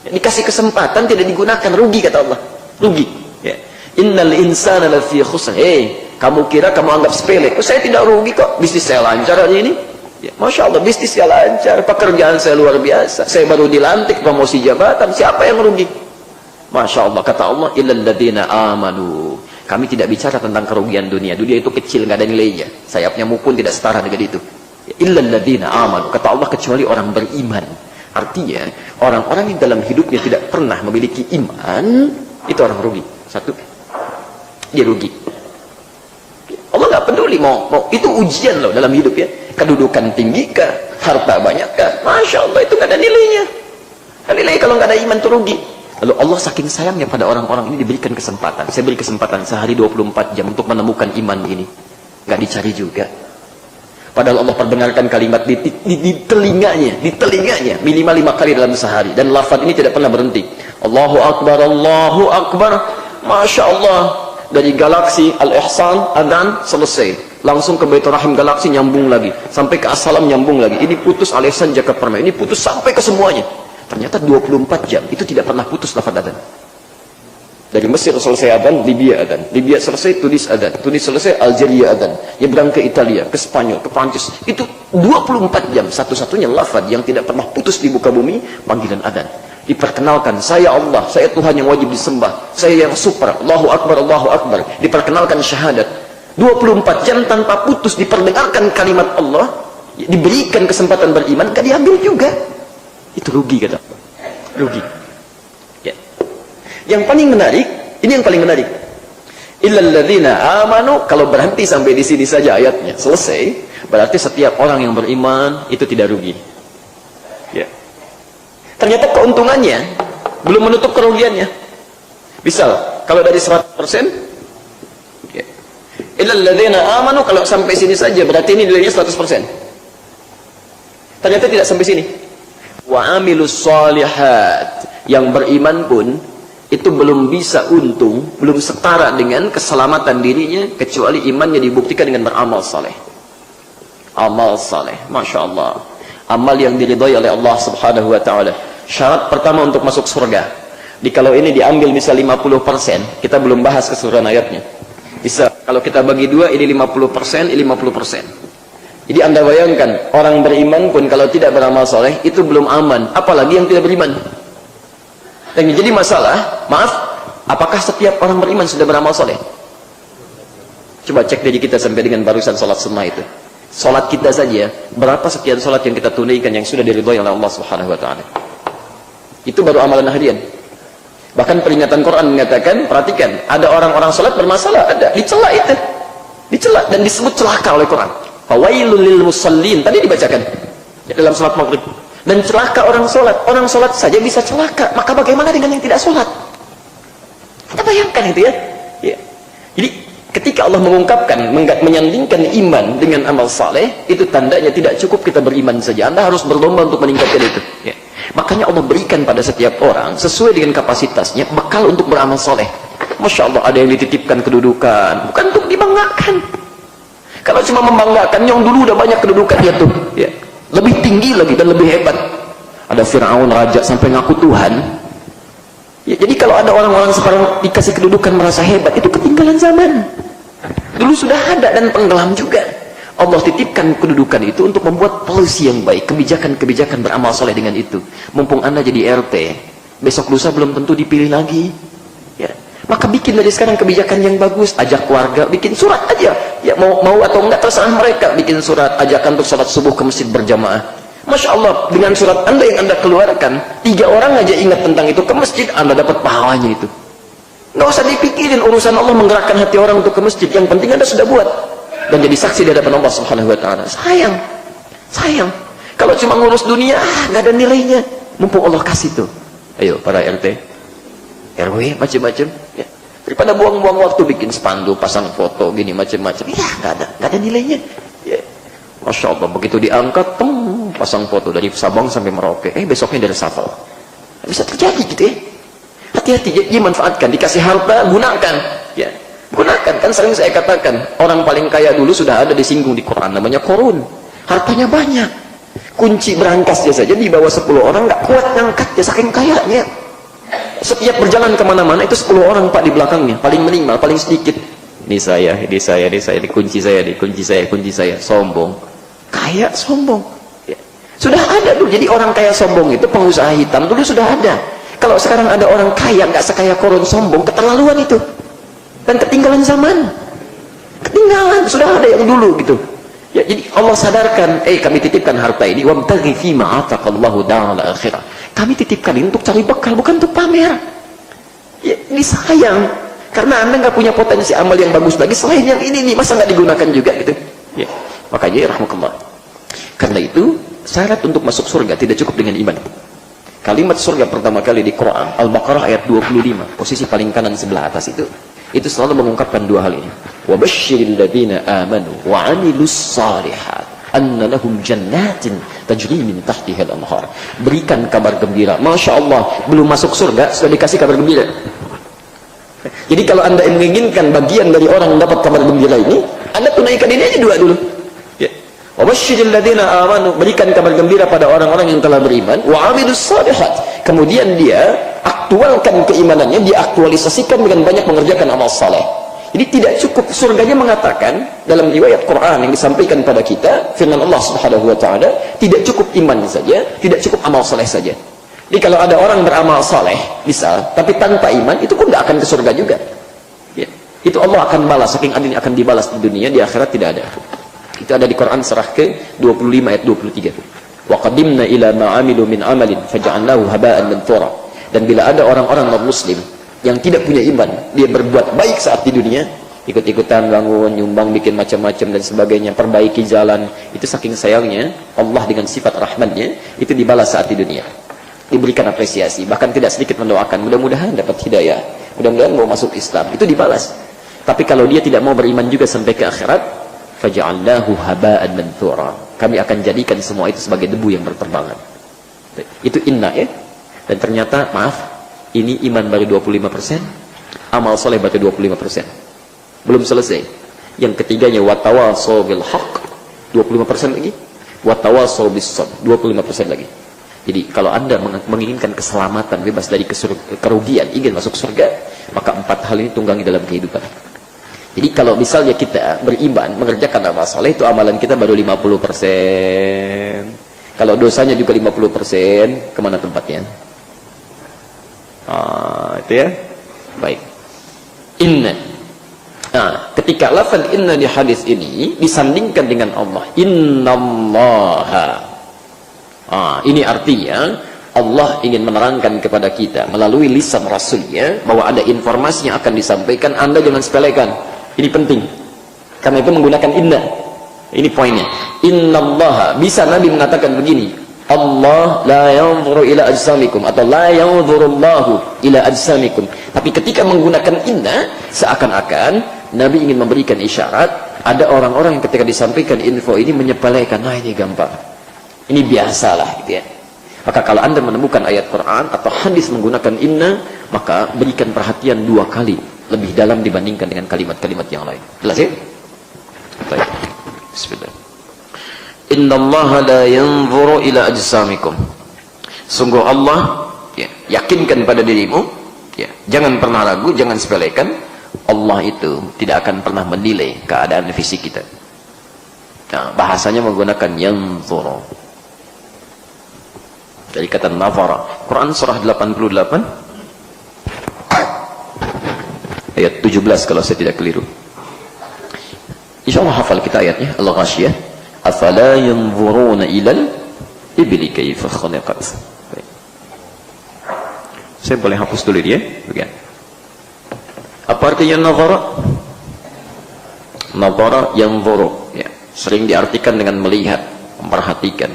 Dikasih kesempatan tidak digunakan, rugi kata Allah. Rugi. Ya. Innal insana lafi khusr. Kamu kira kamu anggap sepele? Saya tidak rugi kok. Bisnis saya lancar aja ini. Ya, Masya Allah, bisnis saya lancar, pekerjaan saya luar biasa, saya baru dilantik, promosi jabatan, siapa yang rugi? Masya Allah, kata Allah, illal ladzina amanu. Kami tidak bicara tentang kerugian dunia, dunia itu kecil, nggak ada nilainya, sayapnya pun tidak setara dengan itu. Illal ladzina amanu, kata Allah, kecuali orang beriman. Artinya, orang-orang yang dalam hidupnya tidak pernah memiliki iman, itu orang rugi. Satu, dia rugi. Allah nggak peduli mau itu ujian loh dalam hidup, ya. Kedudukan tinggi kah, harta banyak kah, Masya Allah, itu nggak ada nilainya. Nilai kalau nggak ada iman itu rugi. Lalu Allah saking sayangnya pada orang-orang ini diberikan kesempatan. Saya beri kesempatan sehari 24 jam untuk menemukan iman ini. Nggak dicari juga. Padahal Allah perdengarkan kalimat di telinganya minimal 5 kali dalam sehari, dan lafaz ini tidak pernah berhenti. Allahu Akbar, Allahu Akbar. Masya Allah. Dari galaksi Al-Ihsan, Adhan, selesai. Langsung ke Baitur Rahim galaksi, nyambung lagi. Sampai ke As-Salam, nyambung lagi. Ini putus Al-Ihsan, Jakarta Permai. Ini putus sampai ke semuanya. Ternyata 24 jam, itu tidak pernah putus lafaz Adhan. Dari Mesir selesai Adhan, Libya Adhan. Libya selesai, Tunis Adhan. Tunis selesai, Algeria Adhan. Nyebrang ke Italia, ke Spanyol, ke Prancis. Itu 24 jam. Satu-satunya lafaz yang tidak pernah putus di muka bumi, panggilan Adhan. Diperkenalkan, saya Allah, saya Tuhan yang wajib disembah, saya yang super, Allahu Akbar, Allahu Akbar. Diperkenalkan syahadat 24 jam tanpa putus, diperdengarkan kalimat Allah, diberikan kesempatan beriman, gak diambil juga. Itu rugi kata. rugi. Ya. Yang paling menarik, ini yang paling menarik. Illal ladzina amanu, kalau berhenti sampai di sini saja ayatnya selesai, berarti setiap orang yang beriman itu tidak rugi. Ya. Ternyata keuntungannya belum menutup kerugiannya. Misal, kalau dari 100%, ya. Illal ladzina amanu, kalau sampai sini saja berarti ini nilainya 100%. Ternyata tidak sampai sini. Wa amilus shalihat, yang beriman pun itu belum bisa untung, belum setara dengan keselamatan dirinya, kecuali imannya dibuktikan dengan beramal saleh. Amal saleh, Masya Allah. Amal yang diridhai oleh Allah subhanahu wa ta'ala. Syarat pertama untuk masuk surga. Kalau ini diambil misal 50%, kita belum bahas keseluruhan ayatnya. Bisa, kalau kita bagi dua, ini 50%, ini 50%. Jadi anda bayangkan, orang beriman pun kalau tidak beramal saleh, itu belum aman. Apalagi yang tidak beriman. Dan jadi masalah, maaf, apakah setiap orang beriman sudah beramal soleh? Coba cek diri kita sampai dengan barusan sholat sunnah itu. Sholat kita saja, berapa sekian sholat yang kita tunaikan yang sudah diridhoi oleh Allah Subhanahu Wa Taala? Itu baru amalan harian. Bahkan peringatan Quran mengatakan, perhatikan, ada orang-orang sholat bermasalah, ada dicela itu, dicela dan disebut celaka oleh Quran. Fawailul lil musallin, tadi dibacakan dalam sholat maghrib. Dan celaka orang sholat saja bisa celaka, maka bagaimana dengan yang tidak sholat? Kita bayangkan itu ya. Ya. Jadi ketika Allah mengungkapkan, menyandingkan iman dengan amal saleh, itu tandanya tidak cukup kita beriman saja. Anda harus berlomba untuk meningkatkan itu. Ya. Makanya Allah berikan pada setiap orang sesuai dengan kapasitasnya bekal untuk beramal saleh. Masya Allah, ada yang dititipkan kedudukan, bukan untuk dibanggakan. Kalau cuma membanggakan, yang dulu udah banyak kedudukan dia tuh. Ya. Lebih tinggi lagi dan lebih hebat. Ada Fir'aun raja sampai ngaku Tuhan. Ya, jadi kalau ada orang-orang sekarang dikasih kedudukan merasa hebat, itu ketinggalan zaman. Dulu sudah ada dan tenggelam juga. Allah titipkan kedudukan itu untuk membuat polisi yang baik, kebijakan-kebijakan beramal soleh dengan itu. Mumpung Anda jadi RT, besok lusa belum tentu dipilih lagi. Ya. Maka bikin dari sekarang kebijakan yang bagus, ajak keluarga, bikin surat aja. Ya mau atau enggak terserah mereka, bikin surat ajakan untuk sholat subuh ke masjid berjamaah. Masya Allah, dengan surat Anda yang Anda keluarkan, 3 orang aja ingat tentang itu ke masjid, Anda dapat pahalanya itu. Nggak usah dipikirin urusan Allah menggerakkan hati orang untuk ke masjid, yang penting Anda sudah buat dan jadi saksi di hadapan Allah Subhanahu Wa Taala. Sayang. Kalau cuma ngurus dunia, nggak ada nilainya. Mumpung Allah kasih tuh. Ayo para RT. RW macam-macam ya. Daripada buang-buang waktu bikin spanduk, pasang foto gini macam-macam, ya nggak ada nilainya ya. Masya Allah, begitu diangkat pasang foto dari Sabang sampai Merauke, besoknya dari reshuffle. Bisa terjadi gitu ya. Hati-hati, jadi manfaatkan. Dikasih harta, gunakan ya. Gunakan, kan sering saya katakan, orang paling kaya dulu sudah ada disinggung di Quran, namanya Korun. Hartanya banyak, kunci berangkasnya saja di bawah 10 orang nggak kuat ngangkat ya, saking kayanya. Setiap berjalan kemana-mana itu 10 orang pak di belakangnya, paling minimal, paling sedikit. Ini saya, kunci saya, sombong. Kaya sombong. Ya. Sudah ada dulu, jadi orang kaya sombong itu pengusaha hitam dulu sudah ada. Kalau sekarang ada orang kaya nggak sekaya Korun sombong, keterlaluan itu. Dan ketinggalan zaman. Ketinggalan, sudah ada yang dulu gitu. Ya, jadi Allah sadarkan, kami titipkan harta ini, wabtaghi fima ataqallahu daral akhirah. Kami titipkan ini untuk cari bekal, bukan untuk pamer. Ya, ini sayang, karena Anda nggak punya potensi amal yang bagus lagi selain yang ini nih, masa nggak digunakan juga gitu? Ya, makanya rahmatullah. Karena itu syarat untuk masuk surga tidak cukup dengan iman. Kalimat surga pertama kali di Quran Al-Baqarah ayat 25, posisi paling kanan sebelah atas itu selalu mengungkapkan 2 hal ini. Wa basyiril ladzina amanu wa 'amilus shalihat anna lahum jannatin tajri min tahtihal anhar. Berikan kabar gembira. Masya Allah, belum masuk surga sudah dikasih kabar gembira. Jadi kalau Anda menginginkan bagian dari orang yang dapat kabar gembira ini, Anda tunaikan ini aja 2 dulu. Ya. Wa basyiril ladzina amanu, berikan kabar gembira pada orang-orang yang telah beriman, wa 'amilus shalihat. Kemudian dia aktualkan keimanannya, diaktualisasikan dengan banyak mengerjakan amal saleh. Jadi tidak cukup surganya mengatakan dalam riwayat Quran yang disampaikan pada kita, firman Allah Subhanahu Wa Taala, tidak cukup iman saja, tidak cukup amal saleh saja. Jadi kalau ada orang beramal saleh, misal, tapi tanpa iman, itu pun tidak akan ke surga juga. Ya. Itu Allah akan balas, saking adilnya akan dibalas di dunia, di akhirat tidak ada. Itu ada di Quran surah ke 25 ayat 23. Wa qadimna ila ma 'amilu min 'amalin faj'alnahu haba'an manthura. Dan bila ada orang-orang non-muslim yang tidak punya iman, dia berbuat baik saat di dunia, ikut-ikutan bangun, nyumbang, bikin macam-macam dan sebagainya, perbaiki jalan, itu saking sayangnya Allah dengan sifat rahmannya itu dibalas saat di dunia, diberikan apresiasi, bahkan tidak sedikit mendoakan mudah-mudahan dapat hidayah, mudah-mudahan mau masuk Islam, itu dibalas. Tapi kalau dia tidak mau beriman juga sampai ke akhirat, faj'alnahu haba'an manthura, kami akan jadikan semua itu sebagai debu yang berterbangan. Itu inna ya. Dan ternyata maaf, ini iman baru 25%, amal soleh baru 25%, belum selesai. Yang ketiganya watawasaw bil haq, 25% lagi, watawasaw bis sabr, 25% lagi. Jadi kalau Anda menginginkan keselamatan, bebas dari kerugian, ingin masuk surga, maka 4 hal ini tunggangi dalam kehidupan. Jadi kalau misalnya kita beriman, mengerjakan amal soleh, itu amalan kita baru 50%. Kalau dosanya juga 50%, kemana tempatnya? Itu ya. Baik. Inna. Ketika lafaz inna di hadis ini disandingkan dengan Allah, innallaha. Ini artinya Allah ingin menerangkan kepada kita melalui lisan Rasulnya bahwa ada informasi yang akan disampaikan, Anda jangan sepelekan. Ini penting. Karena itu menggunakan inna. Ini poinnya. Innallaha. Bisa Nabi mengatakan begini, Allah la yanzuru ila ajsamikum, atau la yanzurullahu ila ajsamikum. Tapi ketika menggunakan inna, seakan-akan Nabi ingin memberikan isyarat, ada orang-orang yang ketika disampaikan info ini menyepelekan, nah ini gampang, ini biasalah gitu ya. Maka kalau Anda menemukan ayat Quran atau hadis menggunakan inna, maka berikan perhatian 2 kali lebih dalam dibandingkan dengan kalimat-kalimat yang lain. Jelas ya? Baik. Bismillah. Innallaha la yanzuru ila ajsamikum. Sungguh Allah, ya, yakinkan pada dirimu, ya, jangan pernah ragu, jangan sepelekan, Allah itu tidak akan pernah menilai keadaan fisik kita. Nah, bahasanya menggunakan yanzuru dari kata nazara. Quran surah 88 ayat 17 kalau saya tidak keliru. Insyaallah hafal kita ayatnya. Al-Ghasyiyah. Afala yanzuruna ilal ibli kaifa khuliqat. Saya boleh hapus dulu dia, bagian. Apa artinya nazara? Nazara yanzuru, ya, sering diartikan dengan melihat, memperhatikan.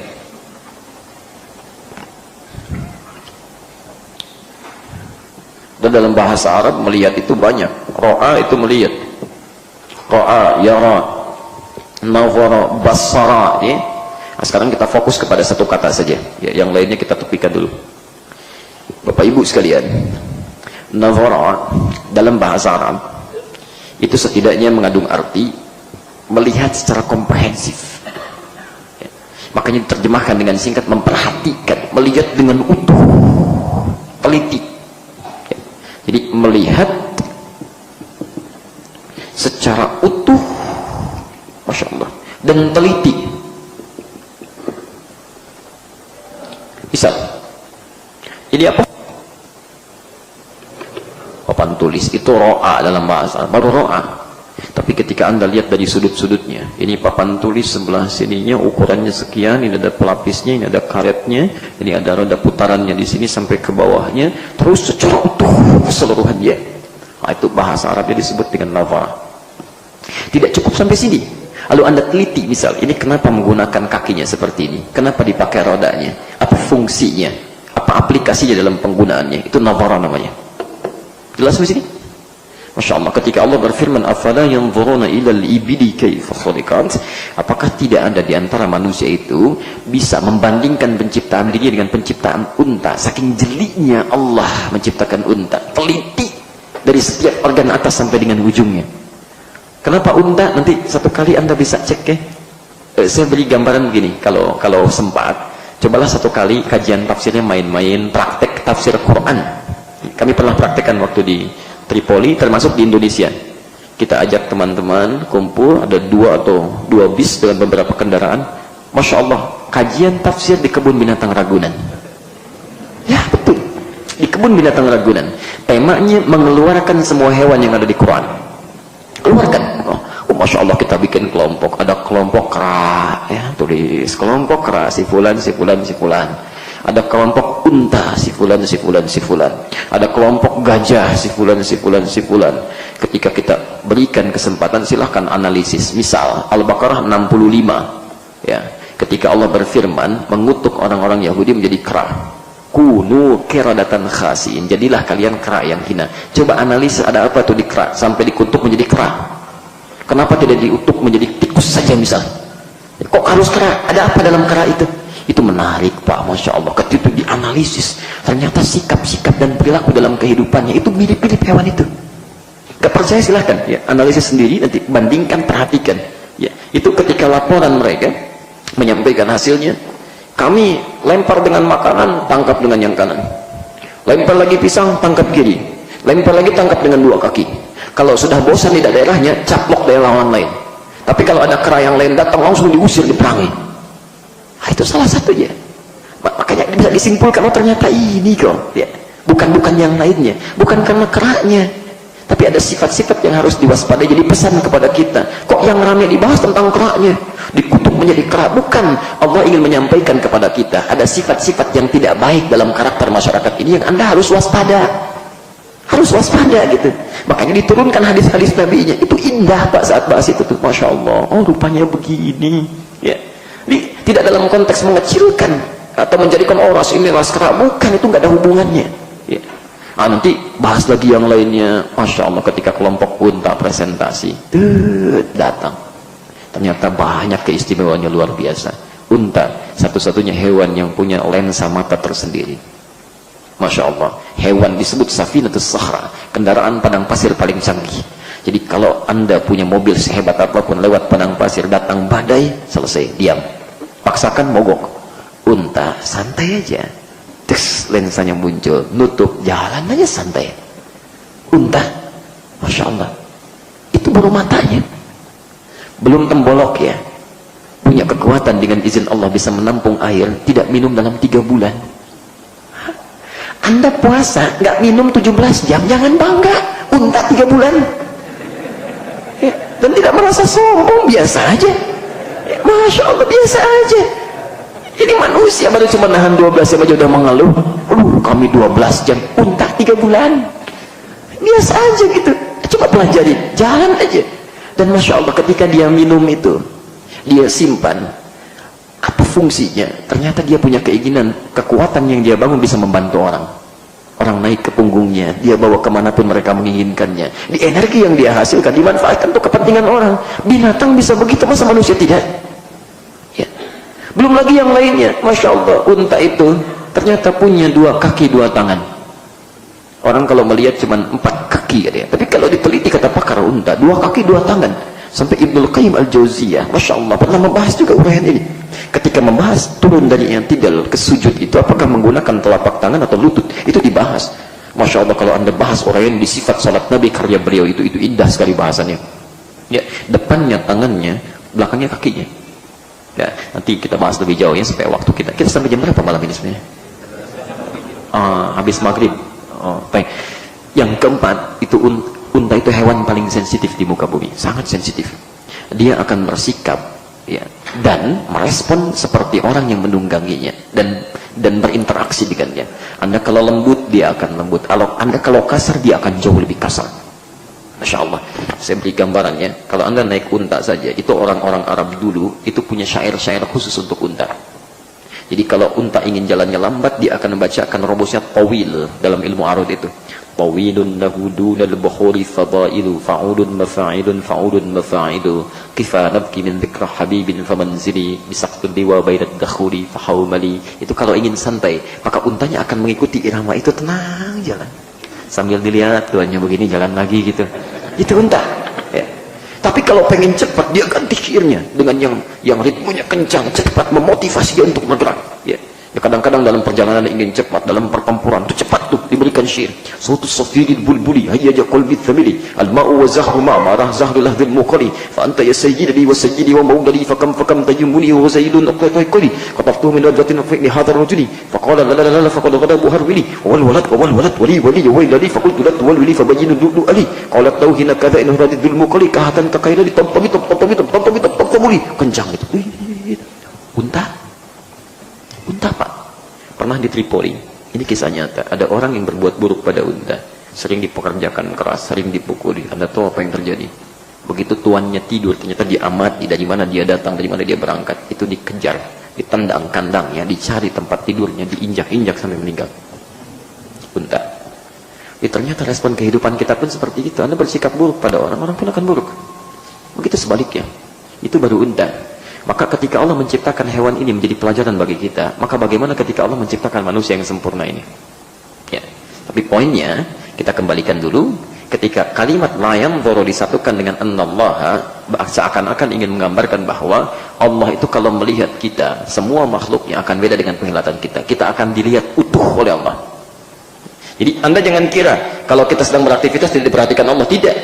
Dan dalam bahasa Arab melihat itu banyak. Ra'a itu melihat. Ra'a, yara, nazara, basara, ya. Nah, sekarang kita fokus kepada satu kata saja, ya, yang lainnya kita tepikan dulu. Bapak Ibu sekalian, nazara dalam bahasa Arab itu setidaknya mengandung arti melihat secara komprehensif, ya. Makanya diterjemahkan dengan singkat memperhatikan, melihat dengan utuh, teliti, ya. Jadi melihat secara utuh, Masya Allah, dan teliti. Misal, ini apa? Papan tulis itu ro'a dalam bahasa, baru ro'a. Tapi ketika Anda lihat dari sudut-sudutnya, ini papan tulis sebelah sininya ukurannya sekian, ini ada pelapisnya, ini ada karetnya, ini ada roda putarannya di sini sampai ke bawahnya, terus secara utuh keseluruhannya. Nah, itu bahasa Arabnya disebut dengan nazara. Tidak cukup sampai sini. Lalu Anda teliti, misal, ini kenapa menggunakan kakinya seperti ini? Kenapa dipakai rodanya? Apa fungsinya? Apa aplikasinya dalam penggunaannya? Itu nazara namanya. Jelas di sini? Masya Allah, ketika Allah berfirman, afala yanzuruna ilal ibili kaifa khuliqat, apakah tidak ada di antara manusia itu bisa membandingkan penciptaan diri dengan penciptaan unta? Saking jelinya Allah menciptakan unta, teliti dari setiap organ atas sampai dengan ujungnya. Kenapa unta? Nanti satu kali Anda bisa cek ya. Saya beri gambaran begini, kalau sempat, cobalah satu kali kajian tafsirnya main-main, praktek tafsir Quran. Kami pernah praktekkan waktu di Tripoli, termasuk di Indonesia. Kita ajak teman-teman kumpul, ada 2 bis dengan beberapa kendaraan. Masya Allah, kajian tafsir di kebun binatang Ragunan. Ya betul, di kebun binatang Ragunan. Temanya mengeluarkan semua hewan yang ada di Quran. Keluarkan. Oh, Masya Allah, kita bikin kelompok, ada kelompok kera, ya, tulis kelompok kera, si fulan, si fulan, si fulan. Ada kelompok unta, si fulan, si fulan, si fulan. Ada kelompok gajah, si fulan, si fulan, si fulan. Ketika kita berikan kesempatan, silahkan analisis. Misal Al-Baqarah 65, ya, ketika Allah berfirman mengutuk orang-orang Yahudi menjadi kera, kunu qiradatan khasiin, jadilah kalian kera yang hina. Coba analisa ada apa tuh di kera sampai dikutuk menjadi kera. Kenapa tidak diutuk menjadi tikus saja misal? Kok harus kera? Ada apa dalam kera itu? Itu menarik Pak, Masya Allah. Ketika itu dianalisis, ternyata sikap-sikap dan perilaku dalam kehidupannya itu mirip-mirip hewan itu. Gak percaya silahkan, ya, analisis sendiri, nanti bandingkan, perhatikan, ya. Itu ketika laporan mereka menyampaikan hasilnya, kami lempar dengan makanan, tangkap dengan yang kanan, lempar lagi pisang, tangkap kiri, lempar lagi, tangkap dengan dua kaki. Kalau sudah bosan di daerahnya, caplok daerah lawan lain. Tapi kalau ada kera yang lain datang, langsung diusir, diperangi. Nah, itu salah satunya. Makanya bisa disimpulkan, oh ternyata ini kok, ya. Bukan yang lainnya, bukan karena keranya, tapi ada sifat-sifat yang harus diwaspadai. Jadi pesan kepada kita, kok yang ramai dibahas tentang keranya, dikutuk menjadi kera? Bukan. Allah ingin menyampaikan kepada kita ada sifat-sifat yang tidak baik dalam karakter masyarakat ini yang Anda harus waspada, gitu. Makanya diturunkan hadis-hadis Nabi-nya. Itu indah Pak saat bahas itu tuh, Masya Allah. Oh rupanya begini, ya. Tidak dalam konteks mengecilkan atau menjadikan ras ini ras kera, bukan, itu nggak ada hubungannya, ya. Nanti bahas lagi yang lainnya. Masya Allah, ketika kelompok unta presentasi datang, ternyata banyak keistimewaannya luar biasa. Unta satu-satunya hewan yang punya lensa mata tersendiri. Masya Allah, hewan disebut Safinatus Sahra, kendaraan padang pasir paling canggih. Jadi kalau Anda punya mobil sehebat apapun, lewat padang pasir datang badai, selesai, diam, paksakan mogok. Unta santai aja, terus lensanya muncul, nutup, jalan aja santai. Unta, Masya Allah, itu baru matanya, belum tembolok ya, punya kekuatan dengan izin Allah bisa menampung air, tidak minum dalam 3 bulan. Anda puasa nggak minum 17 jam, jangan bangga. Unta 3 bulan, ya, dan tidak merasa sombong, biasa aja, ya, Masya Allah, biasa aja. Ini manusia baru cuma nahan 12 jam aja udah mengeluh, kami 12 jam, unta 3 bulan, biasa aja gitu. Coba pelajari, jalan aja. Dan Masya Allah, ketika dia minum itu, dia simpan, apa fungsinya? Ternyata dia punya keinginan, kekuatan yang dia bangun bisa membantu orang. Orang naik ke punggungnya, dia bawa kemanapun mereka menginginkannya. Di energi yang dia hasilkan dimanfaatkan untuk kepentingan orang. Binatang bisa begitu, masa manusia tidak? Ya. Belum lagi yang lainnya. Masya Allah, unta itu ternyata punya 2 kaki 2 tangan. Orang kalau melihat cuma 4 kaki ya, tapi kalau diteliti kata pakar unta 2 kaki 2 tangan. Sampai Ibnul Qayyim Al-Jauziyah, Masya Allah, pernah membahas juga uraian ini. Ketika membahas turun dari i'tidal ke sujud itu, apakah menggunakan telapak tangan atau lutut, itu dibahas. Masya Allah, kalau Anda bahas uraian di sifat salat Nabi karya beliau itu indah sekali bahasannya. Ya, depannya tangannya, belakangnya kakinya. Ya, nanti kita bahas lebih jauh ya, supaya waktu kita sampai jam berapa malam ini sebenarnya? Habis maghrib. Baik. Yang keempat, itu unta itu hewan paling sensitif di muka bumi, sangat sensitif. Dia akan bersikap, ya, dan merespon seperti orang yang menungganginya dan berinteraksi dengannya. Anda kalau lembut, dia akan lembut. Anda kalau kasar, dia akan jauh lebih kasar. Masya Allah, saya beri gambarannya. Kalau Anda naik unta saja, itu orang-orang Arab dulu itu punya syair-syair khusus untuk unta. Jadi kalau unta ingin jalannya lambat, dia akan membacakan rumusnya tawil dalam ilmu arud itu. Tawilun lahu dunal bukhuri fadailu fa'udun mafa'ilun fa'udun mafa'ilu kifa nabki min dhikra habibin famanzili bisaqtul liwa bainad dakhuri fahawmali. Itu kalau ingin santai, maka untanya akan mengikuti irama itu, tenang jalan sambil dilihat tuannya begini, jalan lagi gitu. Itu unta, ya. Tapi kalau pengen cepat, dia ganti syairnya dengan yang ritmenya kencang, cepat, memotivasi dia untuk bergerak, ya. Kadang-kadang dalam perjalanan ingin cepat, dalam pertempuran itu cepat tuh diberikan syair. Sautus safiril bulbuli hayyaja qalbi thamili al-ma'u wa zahru ma marah zahru lahdil muqali fa anta ya sayyidi wa sayyidi wa mauladi fa kam tayyumuni wa zaidun qali qatabtu min rajatin fi hadha rajuli fa qala la la la fa qad ghadabu harwili wal walad wali wali fa qultu la wal wali fa bayyinu ali qalat tawhina kadha in radidul muqali kahatan taqaila li tabtami kemudi, kencang itu. Unta Pak. Pernah di Tripoli, ini kisah nyata, ada orang yang berbuat buruk pada unta, sering dipekerjakan keras, sering dipukuli. Anda tahu apa yang terjadi? Begitu tuannya tidur, ternyata dia amati dari mana dia datang, dari mana dia berangkat, itu dikejar, ditendang kandangnya, dicari tempat tidurnya, diinjak-injak sampai meninggal. Unta. Ternyata respon kehidupan kita pun seperti itu. Anda bersikap buruk pada orang, orang pun akan buruk. Begitu sebaliknya. Itu baru unta. Maka ketika Allah menciptakan hewan ini menjadi pelajaran bagi kita, maka bagaimana ketika Allah menciptakan manusia yang sempurna ini? Ya. Tapi poinnya, kita kembalikan dulu, ketika kalimat la yanzuru disatukan dengan annallaha, seakan-akan ingin menggambarkan bahwa Allah itu kalau melihat kita, semua makhluknya akan beda dengan penglihatan kita. Kita akan dilihat utuh oleh Allah. Jadi Anda jangan kira kalau kita sedang beraktivitas tidak diperhatikan Allah. Tidak.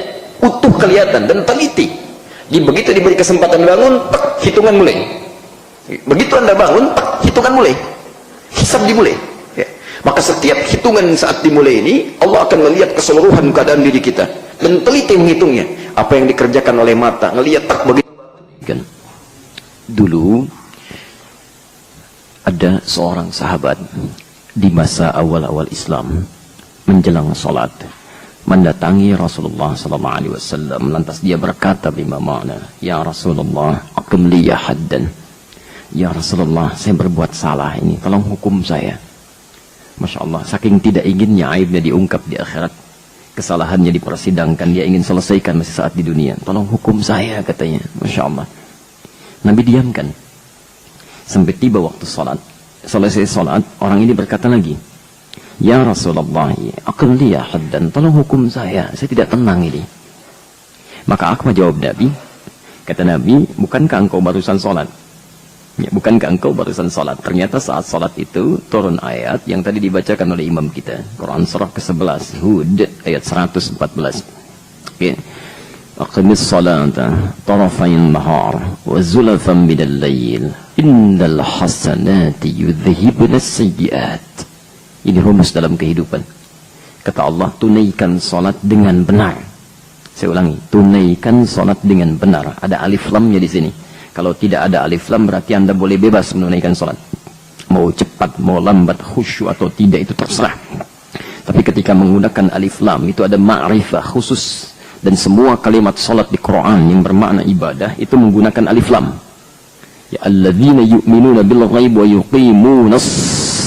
Utuh kelihatan dan teliti. Begitu diberi kesempatan bangun, hitungan mulai. Begitu Anda bangun, hitungan mulai. Hisab dimulai. Ya. Maka setiap hitungan saat dimulai ini, Allah akan melihat keseluruhan keadaan diri kita. Dan teliti menghitungnya. Apa yang dikerjakan oleh mata, ngelihat begitu. Dulu, ada seorang sahabat di masa awal-awal Islam, menjelang sholat, mendatangi Rasulullah SAW. Lantas dia berkata bima makna, ya Rasulullah, aqim liya haddan. Ya Rasulullah, saya berbuat salah ini, tolong hukum saya. Masya Allah, saking tidak inginnya aibnya diungkap di akhirat, kesalahannya dipersidangkan, dia ingin selesaikan masih saat di dunia. Tolong hukum saya, katanya. Masya Allah. Nabi diamkan sampai tiba waktu sholat. Selesai sholat, orang ini berkata lagi, ya Rasulullah, aqim liya haddan, tolong hukum saya tidak tenang ini. Maka apa jawab Nabi? Kata Nabi, bukankah engkau barusan sholat? Ya, bukankah engkau barusan sholat? Ternyata saat sholat itu turun ayat yang tadi dibacakan oleh imam kita, Quran surah ke-11 Hud ayat 114. Oke. Aqimis salata tarafayn nahar wa zulafan minal lail innal hasanati yudhhibuna as-sayyi'at. Ini rumus dalam kehidupan. Kata Allah, tunaikan salat dengan benar. Saya ulangi, tunaikan salat dengan benar. Ada alif lamnya di sini. Kalau tidak ada alif lam berarti Anda boleh bebas menunaikan salat. Mau cepat, mau lambat, khusyuk atau tidak itu terserah. Tapi ketika menggunakan alif lam itu ada ma'rifah khusus, dan semua kalimat salat di Quran yang bermakna ibadah itu menggunakan alif lam. Ya alladzina yu'minuna bil ghaib wa yuqimunas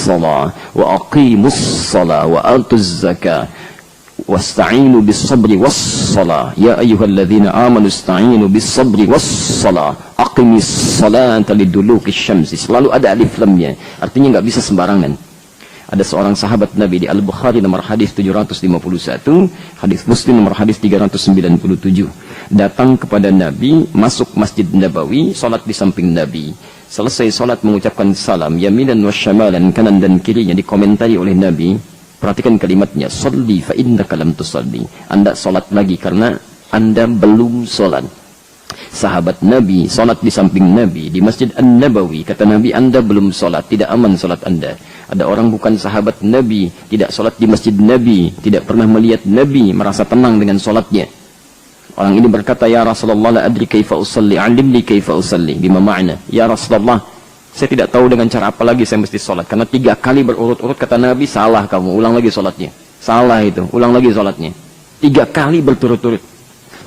salah wa aqimus salah wa atuz zakah wasta'inu bis sabri was salah ya ayyuhalladzina amanu ista'inu bis sabri was salah aqimis salata liduluki syamsi. Selalu ada alif lamnya, artinya nggak bisa sembarangan. Ada seorang sahabat Nabi di Al-Bukhari nomor hadis 751, hadis Muslim nomor hadis 397, datang kepada Nabi, masuk Masjid Nabawi, salat di samping Nabi. Selesai salat mengucapkan salam, yaminan wa syamalan, kanan dan kirinya, dikomentari oleh Nabi. Perhatikan kalimatnya, sholli fa innaka lam tusalli. Anda salat lagi karena Anda belum salat. Sahabat Nabi salat di samping Nabi di Masjid An-Nabawi. Kata Nabi, Anda belum salat, tidak aman salat Anda. Ada orang bukan sahabat Nabi, tidak salat di Masjid Nabi, tidak pernah melihat Nabi, merasa tenang dengan salatnya. Orang ini berkata, ya Rasulullah, la adri kaifa usalli, alimni kaifa usalli. Bima ma'na? Ya Rasulullah, saya tidak tahu dengan cara apa lagi saya mesti salat. Karena 3 kali berurut-urut kata Nabi, salah kamu, ulang lagi salatnya. Salah itu, ulang lagi salatnya. 3 kali berturut-turut.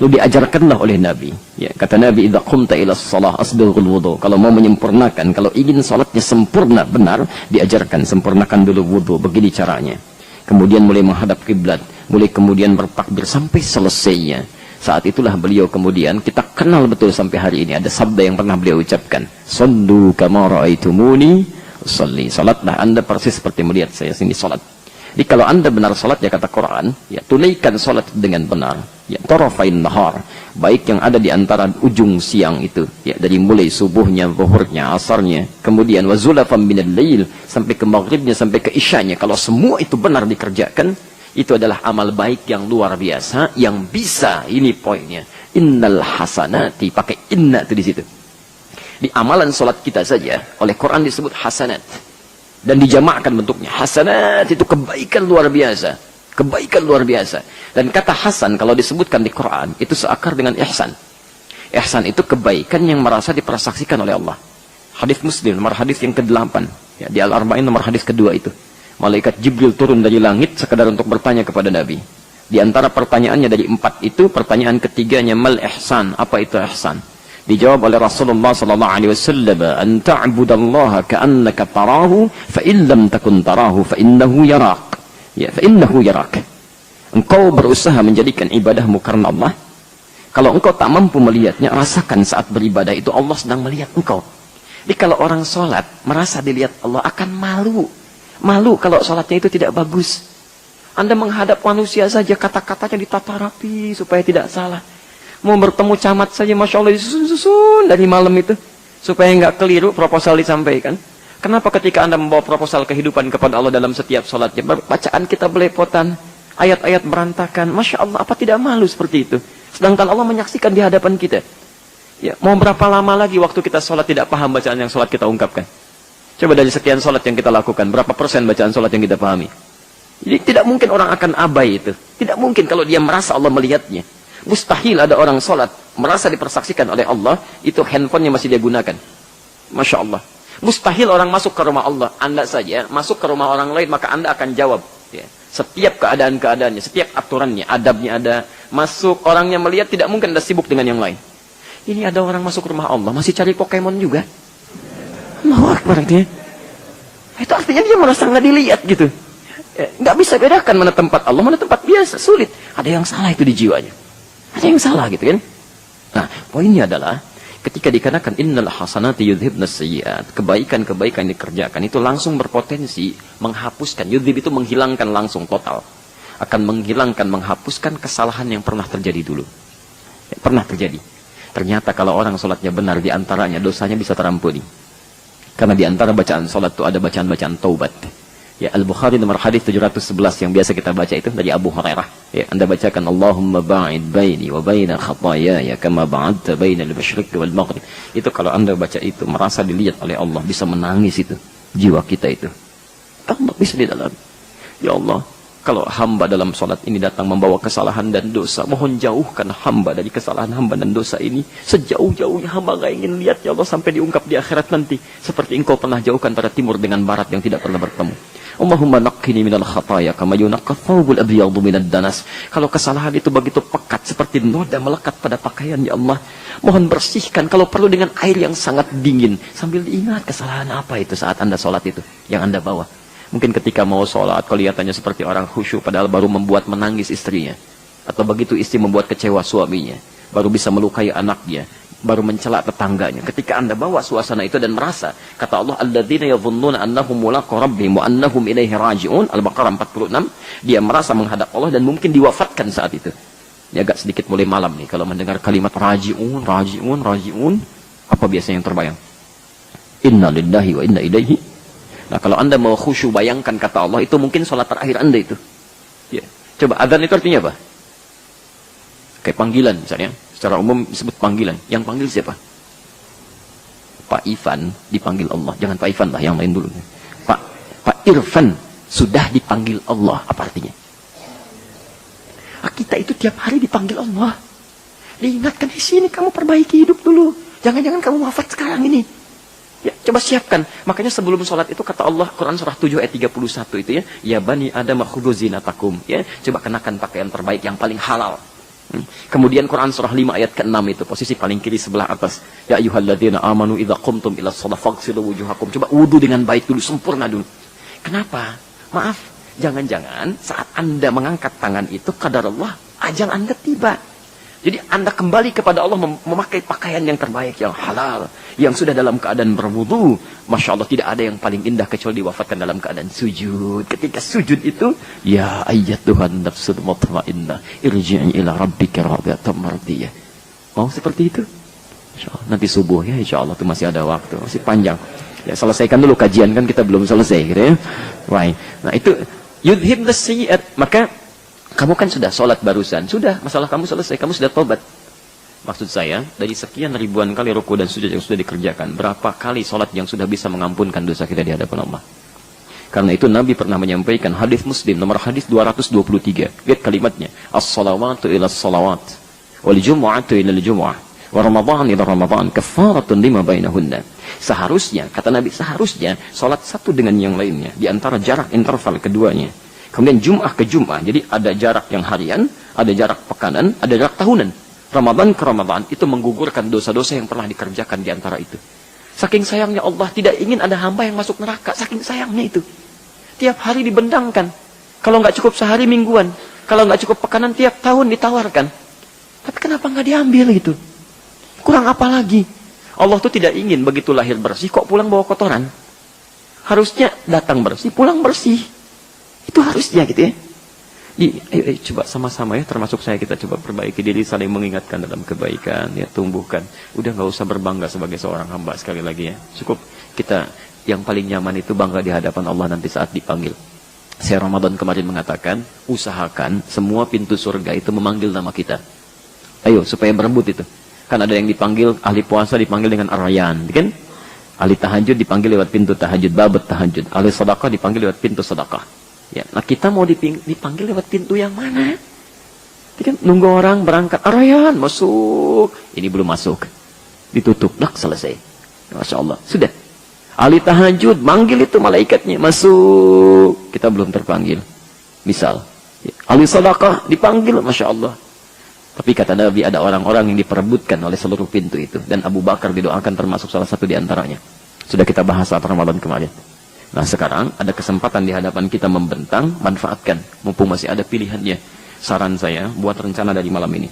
Lalu diajarkanlah oleh Nabi. Ya, kata Nabi, idza qumta ila shalah asbighul wudu. Kalau mau menyempurnakan, kalau ingin salatnya sempurna benar, diajarkan sempurnakan dulu wudu. Begini caranya. Kemudian mulai menghadap kiblat, mulai kemudian bertakbir sampai selesainya. Saat itulah beliau kemudian, kita kenal betul sampai hari ini, ada sabda yang pernah beliau ucapkan, sallu kama ra'aitumuni usalli. Salatlah Anda persis seperti melihat saya sini salat. Jadi kalau Anda benar salat, ya kata Quran, ya tunaikan salat dengan benar. Ya tarafain nahar, baik yang ada di antara ujung siang itu, ya dari mulai subuhnya, zuhurnya, asarnya, kemudian wazulafam minal lail sampai ke maghribnya, sampai ke isyanya. Kalau semua itu benar dikerjakan, itu adalah amal baik yang luar biasa, yang bisa, ini poinnya, innal hasanati, pakai inna itu di situ. Di amalan salat kita saja oleh Quran disebut hasanat. Dan dijamakkan bentuknya. Hasanat itu kebaikan luar biasa. Kebaikan luar biasa. Dan kata hasan kalau disebutkan di Quran itu seakar dengan ihsan. Ihsan itu kebaikan yang merasa dipersaksikan oleh Allah. Hadis Muslim nomor hadis yang ke-8, ya, di Al-Arba'in nomor hadis kedua itu. Malaikat Jibril turun dari langit sekadar untuk bertanya kepada Nabi. Di antara pertanyaannya dari 4 itu, pertanyaan ketiganya mal ihsan, apa itu ihsan? Dijawab oleh Rasulullah sallallahu alaihi wasallam, an ta'budallaha ka'annaka tarahu fa in lam takun tarahu fa innahu yarak. Ya, fa innahu yarak. Engkau berusaha menjadikan ibadahmu karena Allah. Kalau engkau tak mampu melihatnya, rasakan saat beribadah itu Allah sedang melihat engkau. Jadi kalau orang sholat merasa dilihat Allah akan malu. Malu kalau sholatnya itu tidak bagus. Anda menghadap manusia saja kata-katanya ditata rapi supaya tidak salah. Mau bertemu camat saja Masya Allah disusun dari malam itu. Supaya nggak keliru proposal disampaikan. Kenapa ketika Anda membawa proposal kehidupan kepada Allah dalam setiap sholatnya, bacaan kita belepotan, ayat-ayat berantakan. Masya Allah, apa tidak malu seperti itu? Sedangkan Allah menyaksikan di hadapan kita. Ya, mau berapa lama lagi waktu kita sholat tidak paham bacaan yang sholat kita ungkapkan? Coba dari sekian sholat yang kita lakukan, berapa persen bacaan sholat yang kita pahami? Jadi tidak mungkin orang akan abai itu. Tidak mungkin kalau dia merasa Allah melihatnya. Mustahil ada orang sholat, merasa dipersaksikan oleh Allah, itu handphonenya masih dia gunakan. Masya Allah. Mustahil orang masuk ke rumah Allah. Anda saja masuk ke rumah orang lain, maka Anda akan jawab. Ya. Setiap keadaan-keadaannya, setiap aturannya, adabnya ada. Masuk, orangnya melihat, tidak mungkin Anda sibuk dengan yang lain. Ini ada orang masuk rumah Allah, masih cari Pokemon juga. Allahu Akbar artinya. Itu artinya dia merasa nggak dilihat gitu. Nggak bisa bedakan mana tempat Allah, mana tempat biasa, sulit. Ada yang salah itu di jiwanya. Ada yang salah gitu kan. Nah, poinnya adalah ketika dikatakan innal hasanati yudhibnas sayyi'at, kebaikan-kebaikan yang dikerjakan itu langsung berpotensi menghapuskan. Yudhib itu menghilangkan langsung total. Akan menghilangkan, menghapuskan kesalahan yang pernah terjadi dulu. Pernah terjadi. Ternyata kalau orang sholatnya benar, di antaranya dosanya bisa terampuni. Karena di antara bacaan sholat itu ada bacaan-bacaan taubat. Ya, Al-Bukhari nomor hadis 711 yang biasa kita baca itu dari Abu Hurairah. Ya, Anda bacakan Allahumma ba'id baini wa baina khataayaya kama ba'adta baina al-masyriq wal maghrib. Itu kalau Anda baca itu merasa dilihat oleh Allah, bisa menangis itu jiwa kita itu. Allah bisa di dalam. Ya Allah, kalau hamba dalam sholat ini datang membawa kesalahan dan dosa, mohon jauhkan hamba dari kesalahan hamba dan dosa ini. Sejauh-jauhnya hamba gak ingin lihat ya Allah sampai diungkap di akhirat nanti. Seperti engkau pernah jauhkan antara timur dengan barat yang tidak pernah bertemu. Allahumma naqqini minal khataya kama yunaqqa thawbul abyadu minad danas. Kalau kesalahan itu begitu pekat seperti noda melekat pada pakaian ya Allah, mohon bersihkan kalau perlu dengan air yang sangat dingin. Sambil diingat kesalahan apa itu saat Anda sholat itu yang Anda bawa. Mungkin ketika mau sholat, kelihatannya seperti orang khusyuk, padahal baru membuat menangis istrinya. Atau begitu istri membuat kecewa suaminya, baru bisa melukai anaknya, baru mencela tetangganya. Ketika Anda bawa suasana itu dan merasa, kata Allah, alladzina yadhunnuna annahum mulaqu rabbihim wa annahum ilaihi raji'un, Al-Baqarah 46, dia merasa menghadap Allah dan mungkin diwafatkan saat itu. Ini agak sedikit mulai malam nih, kalau mendengar kalimat raji'un, raji'un, raji'un, apa biasanya yang terbayang? Inna lillahi wa inna ilaihi. Nah, kalau Anda mau khusyuk, bayangkan kata Allah, itu mungkin sholat terakhir Anda itu. Ya. Coba, adzan itu artinya apa? Kayak panggilan misalnya. Secara umum disebut panggilan. Yang panggil siapa? Pak Ivan dipanggil Allah. Jangan Pak Ivan lah, yang lain dulu. Pak Irfan sudah dipanggil Allah. Apa artinya? Kita itu tiap hari dipanggil Allah. Diingatkan, di sini kamu perbaiki hidup dulu. Jangan-jangan kamu wafat sekarang ini. Ya, coba siapkan. Makanya sebelum sholat itu kata Allah, Quran surah 7 ayat 31 itu ya, ya bani Adam khudhu zinatakum, ya, coba kenakan pakaian terbaik yang paling halal. Kemudian Quran surah 5 ayat ke-6 itu, posisi paling kiri sebelah atas, ya ayyuhalladzina amanu idza qumtum ila shalah faghsilu wujuhakum. Coba wudu dengan baik dulu, sempurna dulu. Kenapa? Maaf, jangan-jangan saat Anda mengangkat tangan itu qadarullah ajal Anda tiba. Jadi Anda kembali kepada Allah memakai pakaian yang terbaik, yang halal, yang sudah dalam keadaan berwudu. Masya Allah, tidak ada yang paling indah kecuali diwafatkan dalam keadaan sujud. Ketika sujud itu, ya ayyatuhan nafsul mutmainnah, irji'i ila rabbika radiyatan mardiyah. Mau seperti itu? Insya Allah, nanti subuh ya, insya Allah itu masih ada waktu, masih panjang. Ya, selesaikan dulu kajian, kan kita belum selesai gitu ya. Right. Nah itu yudhibnas sayyi'at, maka kamu kan sudah sholat barusan, sudah, masalah kamu selesai, kamu sudah tobat. Maksud saya, dari sekian ribuan kali ruku dan sujud yang sudah dikerjakan, berapa kali sholat yang sudah bisa mengampunkan dosa kita di hadapan Allah? Karena itu Nabi pernah menyampaikan hadis Muslim nomor hadis 223. Lihat kalimatnya, as-salawatu ila as-salawat, wal jumu'atu ila al-jumu'ah, Wa Ramadan ila Ramadan kafaratun lima bainahunna. Seharusnya, kata Nabi, seharusnya salat satu dengan yang lainnya di antara jarak interval keduanya. Kemudian Jum'ah ke Jum'ah. Jadi ada jarak yang harian, ada jarak pekanan, ada jarak tahunan. Ramadan ke Ramadan itu menggugurkan dosa-dosa yang pernah dikerjakan di antara itu. Saking sayangnya Allah tidak ingin ada hamba yang masuk neraka. Saking sayangnya itu. Tiap hari dibendangkan. Kalau nggak cukup sehari mingguan. Kalau nggak cukup pekanan tiap tahun ditawarkan. Tapi kenapa nggak diambil gitu? Kurang apa lagi? Allah tuh tidak ingin begitu lahir bersih kok pulang bawa kotoran. Harusnya datang bersih, pulang bersih. Itu harusnya gitu ya. Ayo coba sama-sama ya, termasuk saya, kita coba perbaiki diri, saling mengingatkan dalam kebaikan, ya, tumbuhkan. Udah nggak usah berbangga sebagai seorang hamba sekali lagi ya. Cukup kita yang paling nyaman itu bangga di hadapan Allah nanti saat dipanggil. Saya Ramadan kemarin mengatakan, usahakan semua pintu surga itu memanggil nama kita. Ayo supaya berebut itu. Kan ada yang dipanggil ahli puasa dipanggil dengan Ar-Rayyan, kan? Ahli tahajud dipanggil lewat pintu tahajud, babat tahajud. Ahli sedekah dipanggil lewat pintu sedekah. Ya, nah kita mau dipanggil lewat pintu yang mana? Kan nunggu orang berangkat, Ar-Rayyan masuk, ini belum masuk, ditutup, dak selesai. Masya Allah, sudah. Ahli tahajud manggil itu malaikatnya masuk, kita belum terpanggil. Misal, ya. Ahli sedekah dipanggil, Masya Allah. Tapi kata Nabi ada orang-orang yang diperebutkan oleh seluruh pintu itu, dan Abu Bakar didoakan termasuk salah satu di antaranya. Sudah kita bahas saat Ramadan kemarin. Nah sekarang ada kesempatan di hadapan kita membentang, manfaatkan. Mumpung masih ada pilihannya. Saran saya, buat rencana dari malam ini.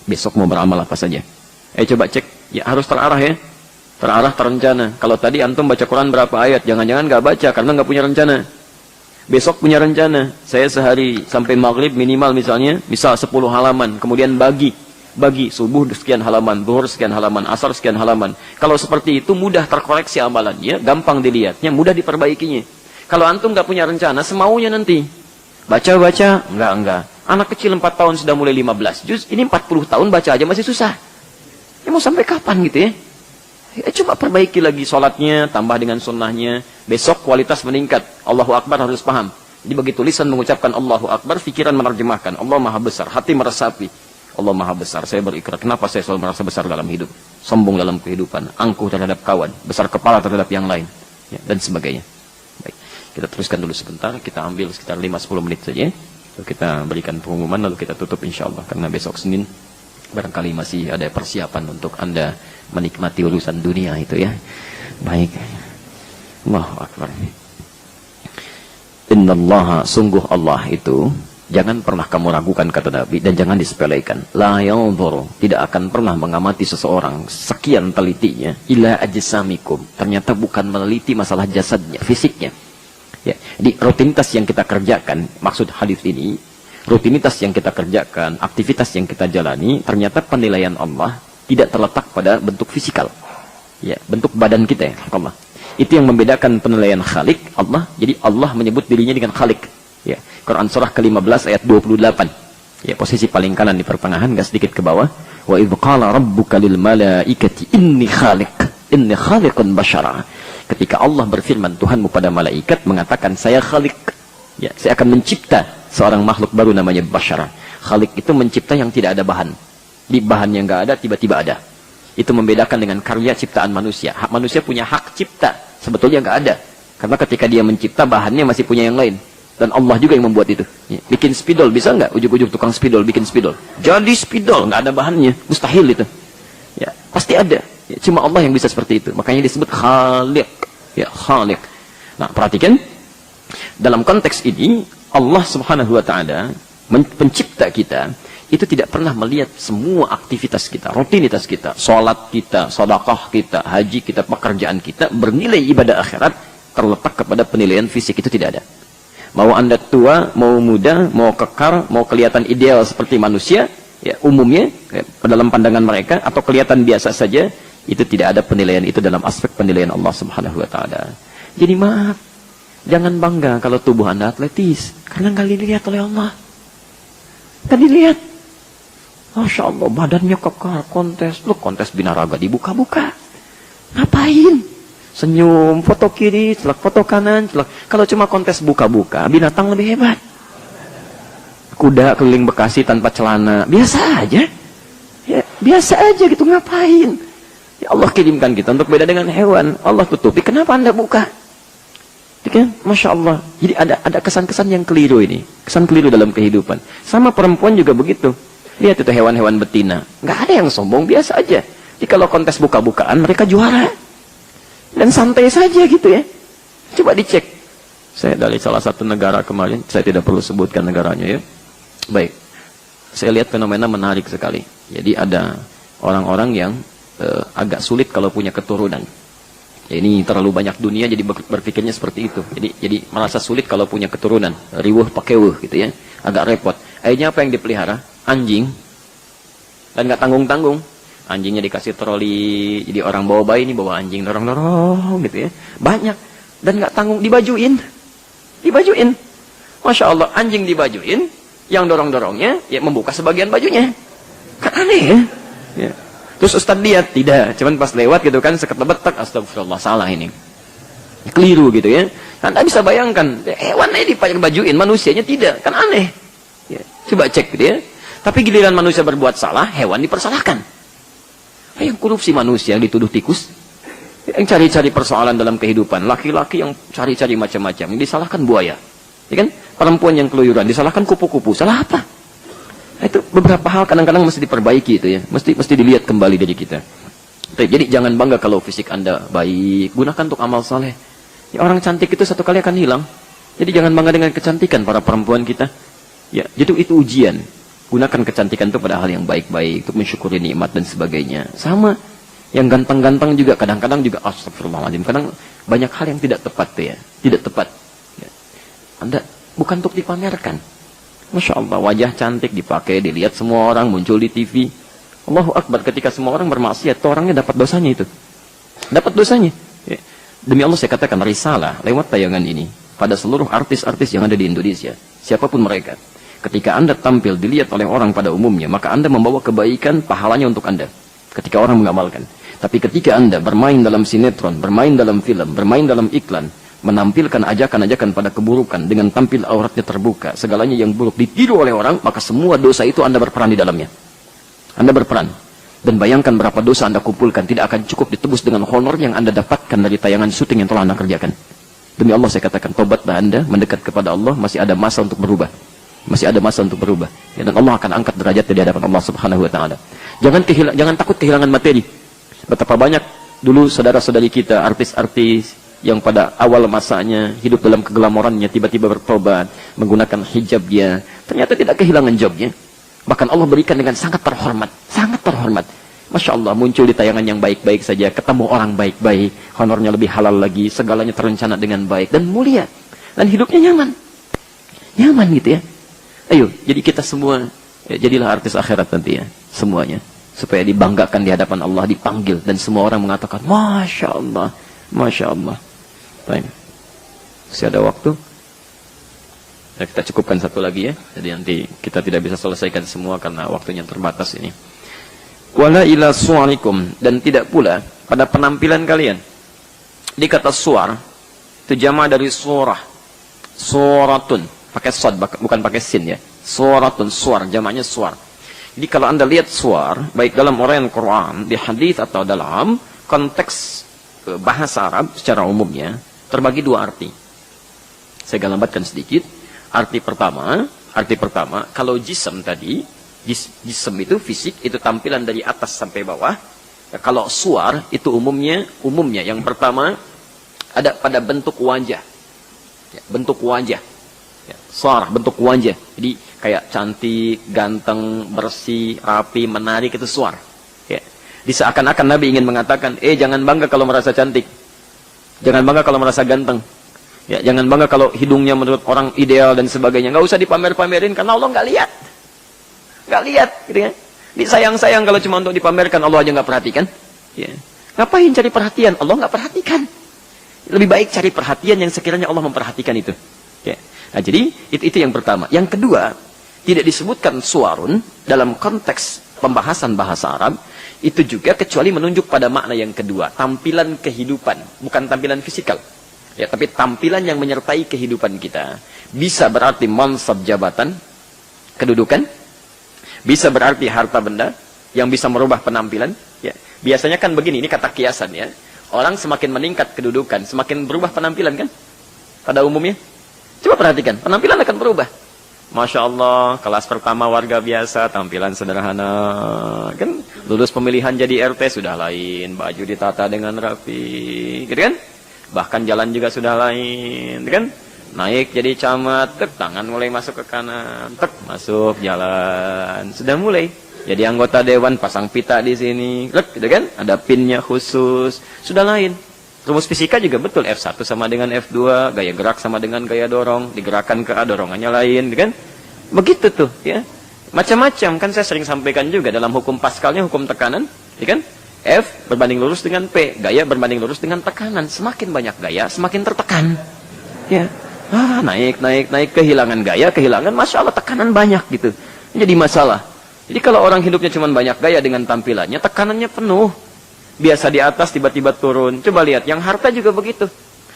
Besok mau beramal apa saja. Coba cek, ya harus terarah ya. Terarah, terencana. Kalau tadi antum baca Quran berapa ayat, jangan-jangan nggak baca karena nggak punya rencana. Besok punya rencana. Saya sehari sampai maghrib minimal misalnya, misal 10 halaman. Kemudian bagi subuh sekian halaman, zuhur sekian halaman, asar sekian halaman. Kalau seperti itu mudah terkoreksi amalannya, gampang dilihatnya, mudah diperbaikinya. Kalau antum nggak punya rencana, semaunya nanti baca-baca, enggak. Anak kecil 4 tahun sudah mulai 15 juz, ini 40 tahun baca aja masih susah. Ya mau sampai kapan gitu ya? Coba perbaiki lagi sholatnya, tambah dengan sunnahnya. Besok kualitas meningkat. Allahu Akbar harus paham. Jadi begitu lisan mengucapkan Allahu Akbar, pikiran menerjemahkan. Allah Maha Besar, hati meresapi. Allah Maha Besar, saya berikrar. Kenapa saya selalu merasa besar dalam hidup? Sombong dalam kehidupan, angkuh terhadap kawan, besar kepala terhadap yang lain, ya, dan sebagainya. Baik, kita teruskan dulu sebentar. Kita ambil sekitar 5-10 menit saja. Lalu kita berikan pengumuman, lalu kita tutup insyaAllah. Karena besok Senin, barangkali masih ada persiapan untuk Anda menikmati urusan dunia itu ya. Baik. Allahu Akbar. Innallaha, sungguh Allah itu, jangan pernah kamu ragukan kata Nabi, dan jangan disepelekan. La yanzuru, tidak akan pernah mengamati seseorang sekian telitinya ila ajsamikum. Ternyata bukan meneliti masalah jasadnya, fisiknya. Ya, di rutinitas yang kita kerjakan, maksud hadis ini, rutinitas yang kita kerjakan, aktivitas yang kita jalani, ternyata penilaian Allah tidak terletak pada bentuk fisikal. Ya, bentuk badan kita ya, Allah. Itu yang membedakan penilaian Khalik Allah. Jadi Allah menyebut dirinya dengan Khalik. Ya, Quran surah ke-15 ayat 28. Ya, posisi paling kanan di pertengahan, enggak sedikit ke bawah. Wa idz qala rabbuka lil malaikati inni khaliqun basyara. Ketika Allah berfirman, Tuhanmu pada malaikat mengatakan, saya Khalik. Ya, saya akan mencipta seorang makhluk baru namanya basyara. Khalik itu mencipta yang tidak ada bahan. Di bahan yang enggak ada tiba-tiba ada. Itu membedakan dengan karya ciptaan manusia. Hak manusia punya hak cipta, sebetulnya enggak ada. Karena ketika dia mencipta, bahannya masih punya yang lain. Dan Allah juga yang membuat itu. Ya, bikin spidol, bisa nggak? Ujuk-ujuk tukang spidol, bikin spidol. Jadi spidol, nggak ada bahannya. Mustahil itu. Ya, pasti ada. Ya, cuma Allah yang bisa seperti itu. Makanya disebut Khaliq. Ya, Khaliq. Nah, perhatikan. Dalam konteks ini, Allah subhanahu wa ta'ala, pencipta kita, itu tidak pernah melihat semua aktivitas kita, rutinitas kita, sholat kita, sedekah kita, haji kita, pekerjaan kita, bernilai ibadah akhirat, terletak kepada penilaian fisik, itu tidak ada. Mau Anda tua, mau muda, mau kekar, mau kelihatan ideal seperti manusia, ya, umumnya, ya, dalam pandangan mereka, atau kelihatan biasa saja, itu tidak ada penilaian itu dalam aspek penilaian Allah subhanahu wa ta'ala. Jadi maaf, jangan bangga kalau tubuh Anda atletis, karena nggak dilihat oleh Allah. Nggak dilihat. Masya Allah, badannya kekar, kontes binaraga dibuka-buka. Ngapain? Senyum, foto kiri, celak foto kanan, celak. Kalau cuma kontes buka-buka, binatang lebih hebat. Kuda keliling Bekasi tanpa celana, biasa aja. Ya, Biasa aja gitu, ngapain? Ya Allah kirimkan kita untuk beda dengan hewan. Allah tutupi, kenapa Anda buka? Kan? Masya Allah. Jadi ada kesan-kesan yang keliru ini. Kesan keliru dalam kehidupan. Sama perempuan juga begitu. Lihat itu hewan-hewan betina. Nggak ada yang sombong, biasa aja. Jadi kalau kontes buka-bukaan, mereka juara. Dan santai saja gitu ya. Coba dicek. Saya dari salah satu negara kemarin, saya tidak perlu sebutkan negaranya ya. Baik. Saya lihat fenomena menarik sekali. Jadi ada orang-orang yang agak sulit kalau punya keturunan. Ya, ini terlalu banyak dunia jadi berpikirnya seperti itu. Jadi merasa sulit kalau punya keturunan. Riwuh pakai wuh gitu ya. Agak repot. Akhirnya apa yang dipelihara? Anjing. Dan nggak tanggung-tanggung. Anjingnya dikasih troli. Jadi orang bawa bayi ini bawa anjing dorong-dorong gitu ya. Banyak. Dan nggak tanggung, dibajuin. Dibajuin. Masya Allah, anjing dibajuin. Yang dorong-dorongnya ya membuka sebagian bajunya. Kan aneh ya. Ya. Terus Ustaz lihat, tidak. Cuman pas lewat gitu kan, seketebetak, astagfirullah, salah ini. Keliru gitu ya. Anda bisa bayangkan, hewannya dibajuin, manusianya tidak. Kan aneh. Ya. Coba cek gitu ya. Tapi giliran manusia berbuat salah, hewan dipersalahkan. Yang korupsi manusia yang dituduh tikus. Yang cari-cari persoalan dalam kehidupan. Laki-laki yang cari-cari macam-macam. Yang disalahkan buaya. Ya kan? Perempuan yang keluyuran, disalahkan kupu-kupu. Salah apa? Itu beberapa hal kadang-kadang mesti diperbaiki itu ya. Mesti dilihat kembali dari kita. Jadi jangan bangga kalau fisik Anda baik. Gunakan untuk amal saleh. Ya, orang cantik itu satu kali akan hilang. Jadi jangan bangga dengan kecantikan para perempuan kita. Ya, itu ujian. Gunakan kecantikan itu pada hal yang baik-baik. Untuk mensyukuri nikmat dan sebagainya. Sama. Yang ganteng-ganteng juga kadang-kadang juga astagfirullahaladzim. Kadang banyak hal yang tidak tepat tuh ya. Tidak tepat. Ya. Anda bukan untuk dipamerkan. Masya Allah, wajah cantik dipakai, dilihat semua orang, muncul di TV. Allahu Akbar, ketika semua orang bermaksiat, itu orangnya dapat dosanya itu. Dapat dosanya. Ya. Demi Allah saya katakan, risalah lewat tayangan ini pada seluruh artis-artis yang ada di Indonesia. Siapapun mereka. Ketika Anda tampil, dilihat oleh orang pada umumnya, maka Anda membawa kebaikan, pahalanya untuk Anda. Ketika orang mengamalkan. Tapi ketika Anda bermain dalam sinetron, bermain dalam film, bermain dalam iklan, menampilkan ajakan-ajakan pada keburukan dengan tampil auratnya terbuka, segalanya yang buruk ditiru oleh orang, maka semua dosa itu Anda berperan di dalamnya. Anda berperan. Dan bayangkan berapa dosa Anda kumpulkan, tidak akan cukup ditebus dengan honor yang Anda dapatkan dari tayangan syuting yang telah Anda kerjakan. Demi Allah saya katakan, tobatlah Anda, mendekat kepada Allah, masih ada masa untuk berubah. Masih ada masa untuk berubah. Ya, dan Allah akan angkat derajat di hadapan Allah Subhanahu wa taala. Jangan takut kehilangan materi. Betapa banyak dulu saudara-saudari kita, artis-artis yang pada awal masanya hidup dalam keglamorannya tiba-tiba bertobat, menggunakan hijabnya, ternyata tidak kehilangan jobnya. Bahkan Allah berikan dengan sangat terhormat, sangat terhormat. Masya Allah, muncul di tayangan yang baik-baik saja, ketemu orang baik-baik, honornya lebih halal lagi, segalanya terencana dengan baik dan mulia, dan hidupnya nyaman, nyaman gitu ya. Ayo, jadi kita semua ya, jadilah artis akhirat nanti ya, semuanya, supaya dibanggakan di hadapan Allah, dipanggil dan semua orang mengatakan, Masya Allah, Masya Allah. Baik. Masih ada waktu. Ya, kita cukupkan satu lagi ya. Jadi nanti kita tidak bisa selesaikan semua karena waktunya terbatas ini. Wala ila suwarikum, dan tidak pula pada penampilan kalian. Di kata suar itu jama dari surah. Suratun, pakai sad bukan pakai sin ya. Suratun, suar, jamaknya suar. Jadi kalau Anda lihat suar baik dalam uraian Quran, di hadis atau dalam konteks bahasa Arab secara umumnya terbagi dua arti. Saya gambarkan sedikit. Arti pertama, kalau jism tadi, jism itu fisik, itu tampilan dari atas sampai bawah. Ya, kalau suar itu umumnya yang pertama ada pada bentuk wajah. Ya, bentuk wajah. Ya, suar, bentuk wajah. Jadi kayak cantik, ganteng, bersih, rapi, menarik, itu suar. Ya. Seakan-akan Nabi ingin mengatakan, jangan bangga kalau merasa cantik. Jangan bangga kalau merasa ganteng. Ya, jangan bangga kalau hidungnya menurut orang ideal dan sebagainya. Nggak usah dipamer-pamerin karena Allah nggak lihat. Nggak lihat, gitu ya. Disayang-sayang kalau cuma untuk dipamerkan, Allah aja nggak perhatikan. Ya. Ngapain cari perhatian? Allah nggak perhatikan. Lebih baik cari perhatian yang sekiranya Allah memperhatikan itu. Ya. Nah, jadi itu yang pertama. Yang kedua, tidak disebutkan suarun dalam konteks pembahasan bahasa Arab. Itu juga kecuali menunjuk pada makna yang kedua, tampilan kehidupan, bukan tampilan fisikal. Ya, tapi tampilan yang menyertai kehidupan kita. Bisa berarti mansab jabatan, kedudukan, bisa berarti harta benda, yang bisa merubah penampilan? Ya, biasanya kan begini, ini kata kiasan ya. Orang semakin meningkat kedudukan, semakin berubah penampilan kan? Pada umumnya. Coba perhatikan, penampilan akan berubah. Masya Allah, kelas pertama warga biasa, tampilan sederhana. Kan lulus pemilihan jadi RT sudah lain, baju ditata dengan rapi, gitu kan? Bahkan jalan juga sudah lain, gitu kan? Naik jadi camat, tek, tangan mulai masuk ke kanan, tek, masuk jalan. Sudah mulai jadi anggota dewan, pasang pita di sini, lek, gitu kan? Ada pinnya khusus, sudah lain. Rumus fisika juga betul, F1 sama dengan F2, gaya gerak sama dengan gaya dorong, digerakkan ke A, dorongannya lain, gitu kan? Begitu tuh, ya. Macam-macam, kan saya sering sampaikan juga dalam hukum Pascalnya, hukum tekanan, ya kan? F berbanding lurus dengan P, gaya berbanding lurus dengan tekanan. Semakin banyak gaya, semakin tertekan. Ya, naik, kehilangan gaya, Masya Allah, tekanan banyak gitu. Jadi masalah. Jadi kalau orang hidupnya cuma banyak gaya dengan tampilannya, tekanannya penuh. Biasa di atas, tiba-tiba turun. Coba lihat, yang harta juga begitu.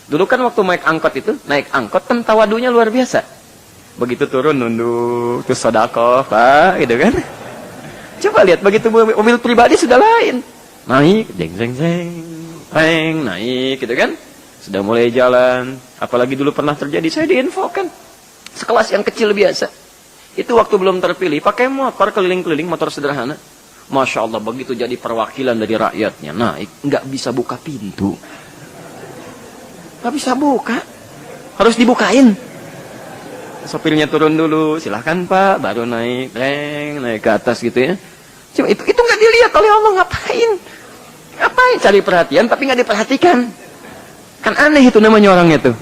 Dulu kan waktu naik angkot kan tawadunya luar biasa. Begitu turun, nunduk, terus sedekah, Pak, gitu kan. Coba lihat, begitu mobil pribadi sudah lain. Naik, jeng, naik, gitu kan. Sudah mulai jalan. Apalagi dulu pernah terjadi, saya diinfokan. Sekelas yang kecil biasa. Itu waktu belum terpilih, pakai motor keliling-keliling, motor sederhana. Masya Allah, begitu jadi perwakilan dari rakyatnya, naik, nggak bisa buka pintu. Nggak bisa buka. Harus dibukain. Sopirnya turun dulu, silahkan Pak, baru naik, naik ke atas gitu ya. Cuma itu nggak dilihat oleh Allah, ngapain? Ngapain cari perhatian, tapi nggak diperhatikan. Kan aneh itu namanya orangnya tuh.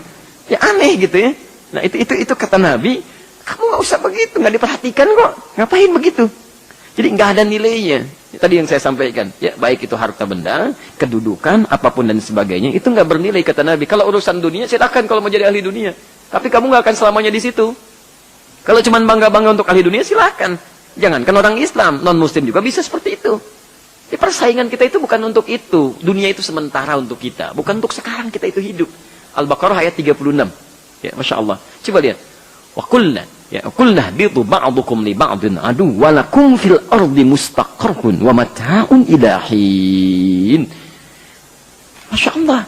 Ya aneh gitu ya. Nah itu kata Nabi, kamu nggak usah begitu, nggak diperhatikan kok. Ngapain begitu? Jadi nggak ada nilainya. Tadi yang saya sampaikan, ya baik itu harta benda, kedudukan, apapun dan sebagainya, itu nggak bernilai kata Nabi. Kalau urusan dunia, silakan kalau mau jadi ahli dunia. Tapi kamu nggak akan selamanya di situ. Kalau cuma bangga-bangga untuk ahli dunia, silakan. Jangankan orang Islam, non-Muslim juga bisa seperti itu. Jadi persaingan kita itu bukan untuk itu. Dunia itu sementara untuk kita, bukan untuk sekarang kita itu hidup. Al-Baqarah ayat 36. Ya, Masya Allah. Coba lihat. Wa qulna bitu ba'dukum li ba'din adu wa lakum fil ardi mustaqarrun wa mata'un ilahin. Masya Allah.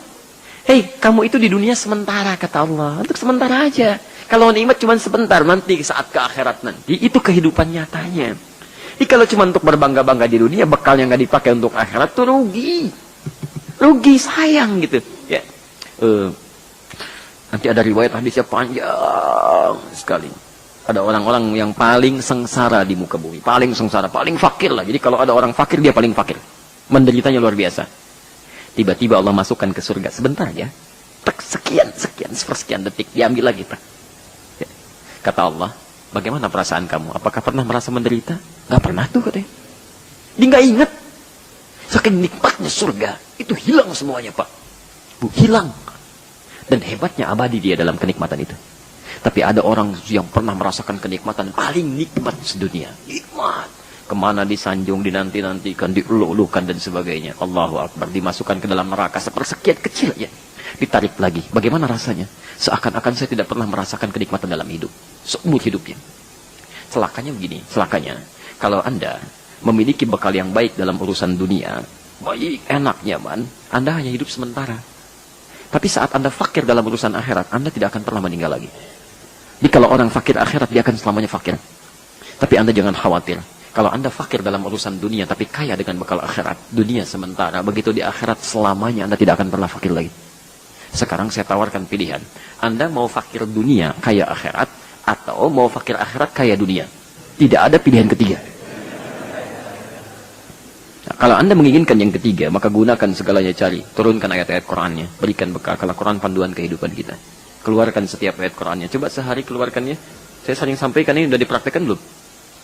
Hei, kamu itu di dunia sementara kata Allah. Untuk sementara aja. Kalau nikmat cuma sebentar, nanti saat ke akhirat nanti itu kehidupan nyatanya. Jadi kalau cuma untuk berbangga-bangga di dunia, bekal yang nggak dipakai untuk akhirat tuh rugi. Rugi, sayang gitu. Ya. Nanti ada riwayat hadisnya panjang sekali. Ada orang-orang yang paling sengsara di muka bumi. Paling sengsara, paling fakir lah. Jadi kalau ada orang fakir, dia paling fakir. Menderitanya luar biasa. Tiba-tiba Allah masukkan ke surga. Sebentar ya. Tak sekian, sepersekian detik. Diambil lagi. Tak. Ya. Kata Allah, bagaimana perasaan kamu? Apakah pernah merasa menderita? Gak pernah tuh katanya. Dia gak ingat. Saking nikmatnya surga. Itu hilang semuanya Pak. Hilang. Dan hebatnya abadi dia dalam kenikmatan itu. Tapi ada orang yang pernah merasakan kenikmatan paling nikmat sedunia. Nikmat. Kemana disanjung, dinanti-nantikan, dielu-elukan dan sebagainya. Allahu Akbar. Dimasukkan ke dalam neraka sepersekian kecil ya. Ditarik lagi. Bagaimana rasanya? Seakan-akan saya tidak pernah merasakan kenikmatan dalam hidup. Seumur hidupnya. Celakanya begini. Celakanya. Kalau Anda memiliki bekal yang baik dalam urusan dunia. Baik, enak, nyaman. Anda hanya hidup sementara. Tapi saat Anda fakir dalam urusan akhirat, Anda tidak akan pernah meninggal lagi. Jadi kalau orang fakir akhirat, dia akan selamanya fakir. Tapi Anda jangan khawatir. Kalau Anda fakir dalam urusan dunia, tapi kaya dengan bekal akhirat, dunia sementara, begitu di akhirat, selamanya Anda tidak akan pernah fakir lagi. Sekarang saya tawarkan pilihan. Anda mau fakir dunia, kaya akhirat, atau mau fakir akhirat, kaya dunia. Tidak ada pilihan ketiga. Nah, kalau Anda menginginkan yang ketiga, maka gunakan segalanya cari. Turunkan ayat-ayat Qur'annya. Berikan bekal. Kalau Qur'an panduan kehidupan kita. Keluarkan setiap ayat Qur'annya. Coba sehari keluarkannya. Saya sering sampaikan ini, sudah dipraktekkan belum?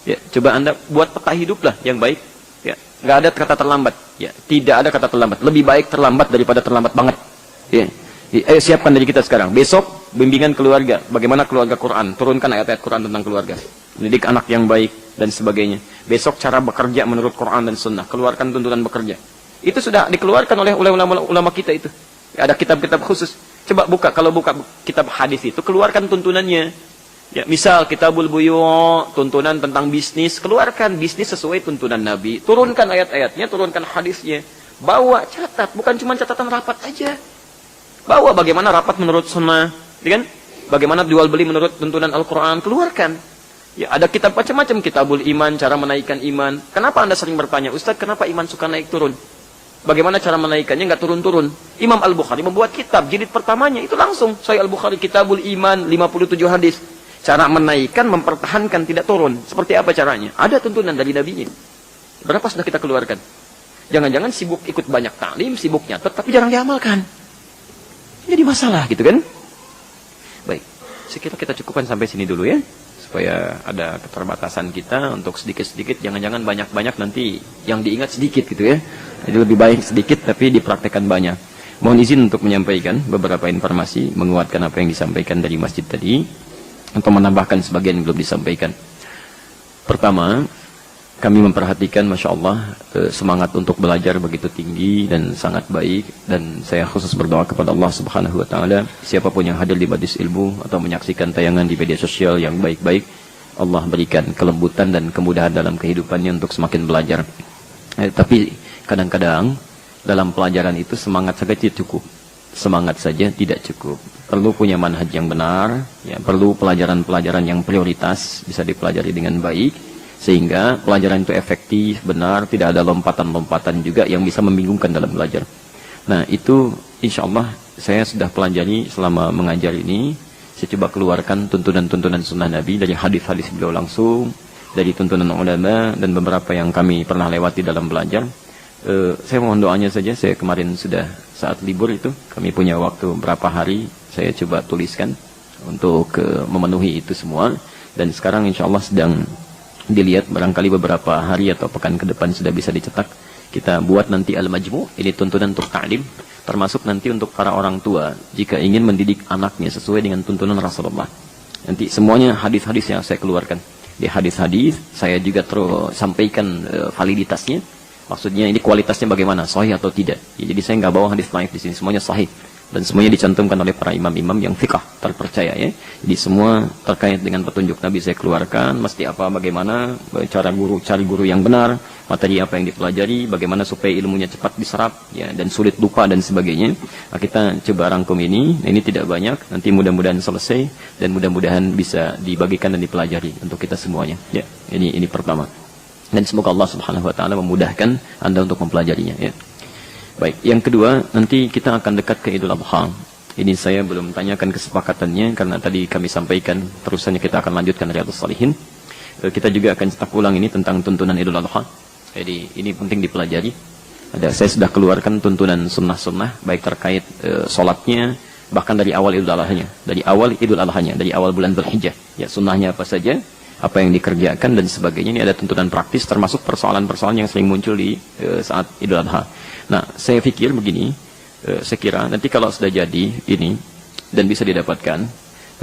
Ya, coba Anda buat peta hidup lah yang baik. Ya, nggak ada kata terlambat. Ya, tidak ada kata terlambat. Lebih baik terlambat daripada terlambat banget. Ya. Ayo siapkan dari kita sekarang. Besok bimbingan keluarga. Bagaimana keluarga Quran? Turunkan ayat-ayat Quran tentang keluarga. Mendidik anak yang baik dan sebagainya. Besok cara bekerja menurut Quran dan Sunnah. Keluarkan tuntunan bekerja. Itu sudah dikeluarkan oleh ulama kita itu. Ada kitab-kitab khusus. Coba buka. Kalau buka kitab hadis itu, keluarkan tuntunannya. Ya, misal Kitabul Buyu', tuntunan tentang bisnis, keluarkan bisnis sesuai tuntunan Nabi. Turunkan ayat-ayatnya, turunkan hadisnya. Bawa, catat, bukan cuma catatan rapat aja. Bawa bagaimana rapat menurut sunnah, ya kan? Bagaimana jual beli menurut tuntunan Al-Quran, keluarkan. Ya, ada kitab macam-macam, Kitabul Iman, cara menaikkan iman. Kenapa Anda sering bertanya, Ustaz, kenapa iman suka naik turun? Bagaimana cara menaikkannya, nggak turun-turun? Imam Al-Bukhari membuat kitab, jilid pertamanya, itu langsung. Sahih Al-Bukhari, Kitabul Iman, 57 hadis. Cara menaikkan, mempertahankan, tidak turun. Seperti apa caranya? Ada tuntunan dari Nabi-nya. Berapa sudah kita keluarkan? Jangan-jangan sibuk ikut banyak taklim, sibuk nyatet, tapi jarang diamalkan. Jadi masalah gitu kan? Baik, sekira kita cukupkan sampai sini dulu ya. Supaya ada keterbatasan kita untuk sedikit-sedikit. Jangan-jangan banyak-banyak nanti yang diingat sedikit gitu ya. Jadi lebih baik sedikit tapi dipraktekkan banyak. Mohon izin untuk menyampaikan beberapa informasi, menguatkan apa yang disampaikan dari masjid tadi. Untuk menambahkan sebagian yang belum disampaikan. Pertama, kami memperhatikan Masya Allah semangat untuk belajar begitu tinggi dan sangat baik. Dan saya khusus berdoa kepada Allah Subhanahu Wa Taala, siapapun yang hadir di Majlis Ilmu atau menyaksikan tayangan di media sosial yang baik-baik, Allah berikan kelembutan dan kemudahan dalam kehidupannya untuk semakin belajar. Tapi kadang-kadang dalam pelajaran itu semangat saja tidak cukup. Semangat saja tidak cukup. Perlu punya manhaj yang benar, ya, perlu pelajaran-pelajaran yang prioritas bisa dipelajari dengan baik, sehingga pelajaran itu efektif, benar, tidak ada lompatan-lompatan juga yang bisa membingungkan dalam belajar. Nah, itu insya Allah saya sudah pelajari selama mengajar ini. Saya coba keluarkan tuntunan-tuntunan sunnah Nabi dari hadis-hadis beliau langsung, dari tuntunan ulama dan beberapa yang kami pernah lewati dalam belajar. Saya mohon doanya saja. Saya kemarin sudah saat libur itu kami punya waktu berapa hari, saya coba tuliskan untuk memenuhi itu semua. Dan sekarang insya Allah sedang dilihat, barangkali beberapa hari atau pekan ke depan sudah bisa dicetak. Kita buat nanti Al-Majmu', ini tuntunan untuk ta'lim, termasuk nanti untuk para orang tua jika ingin mendidik anaknya sesuai dengan tuntunan Rasulullah. Nanti semuanya hadis-hadis yang saya keluarkan. Di hadis-hadis saya juga terus sampaikan validitasnya. Maksudnya ini kualitasnya bagaimana, sahih atau tidak. Ya, jadi saya nggak bawa hadis dhaif di sini, semuanya sahih. Dan semuanya dicantumkan oleh para imam-imam yang fiqh terpercaya ya. Jadi semua terkait dengan petunjuk Nabi saya keluarkan, mesti apa, bagaimana cara cari guru yang benar, materi apa yang dipelajari, bagaimana supaya ilmunya cepat diserap ya, dan sulit lupa dan sebagainya. Nah, kita coba rangkum ini. Nah, ini tidak banyak, nanti mudah-mudahan selesai dan mudah-mudahan bisa dibagikan dan dipelajari untuk kita semuanya. Ya, ini pertama. Dan semoga Allah Subhanahu Wa Taala memudahkan Anda untuk mempelajarinya. Ya. Baik, yang kedua, nanti kita akan dekat ke Idul Adha. Ini saya belum tanyakan kesepakatannya karena tadi kami sampaikan terusannya kita akan lanjutkan Riyadhus Shalihin. Kita juga akan cetak ulang ini tentang tuntunan Idul Adha. Jadi ini penting dipelajari. Saya sudah keluarkan tuntunan sunnah-sunnah baik terkait sholatnya, bahkan dari awal Idul Adha-nya, dari awal Idul Adha-nya, dari awal bulan Dzulhijjah. Ya, sunnahnya apa saja, apa yang dikerjakan dan sebagainya. Ini ada tuntunan praktis termasuk persoalan-persoalan yang sering muncul di saat Idul Adha. Nah, saya pikir begini, saya kira nanti kalau sudah jadi ini dan bisa didapatkan,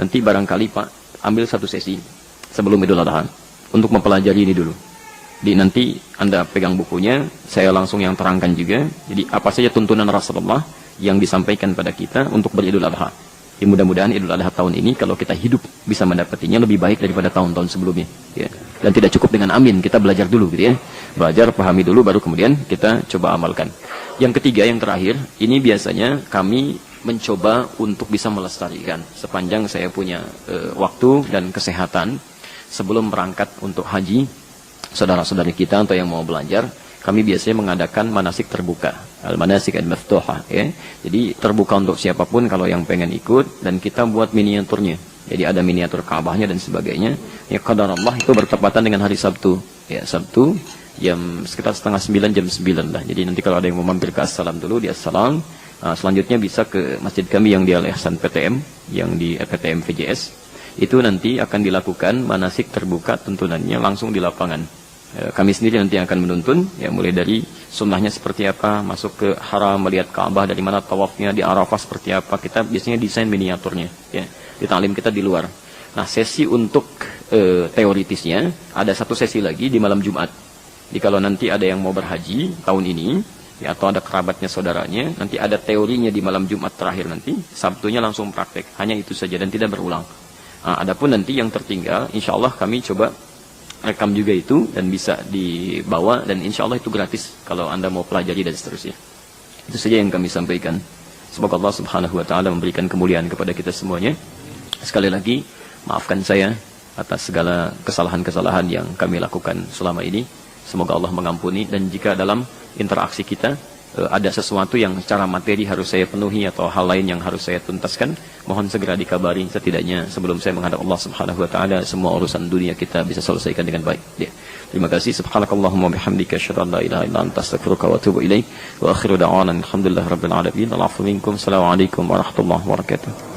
nanti barangkali Pak ambil satu sesi sebelum Idul Adha untuk mempelajari ini dulu. Nanti Anda pegang bukunya, saya langsung yang terangkan juga. Jadi apa saja tuntunan Rasulullah yang disampaikan pada kita untuk beridul Adha. Ya, mudah-mudahan Idul Adha tahun ini kalau kita hidup bisa mendapatinya lebih baik daripada tahun-tahun sebelumnya. Ya. Dan tidak cukup dengan amin, kita belajar dulu gitu ya. Belajar, pahami dulu, baru kemudian kita coba amalkan. Yang ketiga, yang terakhir, ini biasanya kami mencoba untuk bisa melestarikan. Sepanjang saya punya waktu dan kesehatan sebelum berangkat untuk haji, saudara-saudari kita atau yang mau belajar, kami biasanya mengadakan manasik terbuka, al-manasik al-maftuhah ya. Jadi terbuka untuk siapapun kalau yang pengen ikut, dan kita buat miniaturnya. Jadi ada miniatur Ka'bahnya dan sebagainya. Ya qadar Allah itu bertepatan dengan hari Sabtu. Ya, Sabtu jam sekitar 8:30 jam 9 lah. Jadi nanti kalau ada yang mau mampir ke Assalam dulu, di Assalam. Selanjutnya bisa ke masjid kami yang di Al-Ihsan PTM, yang di PTM VJS. Itu nanti akan dilakukan manasik terbuka tuntunannya langsung di lapangan. Kami sendiri nanti akan menuntun, ya mulai dari sunnahnya seperti apa, masuk ke haram, melihat Ka'bah dari mana, tawafnya di Arafah seperti apa. Kita biasanya desain miniaturnya, ya. Di taklim kita di luar. Nah, sesi untuk teoritisnya ada satu sesi lagi di malam Jumat. Jadi kalau nanti ada yang mau berhaji tahun ini, ya, atau ada kerabatnya, saudaranya, nanti ada teorinya di malam Jumat terakhir nanti, Sabtunya langsung praktek. Hanya itu saja dan tidak berulang. Adapun nanti yang tertinggal, insya Allah kami coba rekam juga itu dan bisa dibawa, dan insya Allah itu gratis kalau Anda mau pelajari dan seterusnya. Itu saja yang kami sampaikan. Semoga Allah Subhanahu wa taala memberikan kemuliaan kepada kita semuanya. Sekali lagi, maafkan saya atas segala kesalahan-kesalahan yang kami lakukan selama ini. Semoga Allah mengampuni, dan jika dalam interaksi kita ada sesuatu yang secara materi harus saya penuhi atau hal lain yang harus saya tuntaskan, mohon segera dikabari, setidaknya sebelum saya menghadap Allah Subhanahu wa taala semua urusan dunia kita bisa selesaikan dengan baik. Ya. Terima kasih. Subhanakallahumma bihamdika asyhadu an la ilaha illa anta astaghfiruka wa atubu ilaik. Wa akhiru da'wana alhamdulillahirabbil alamin. Assalamualaikum warahmatullahi wabarakatuh.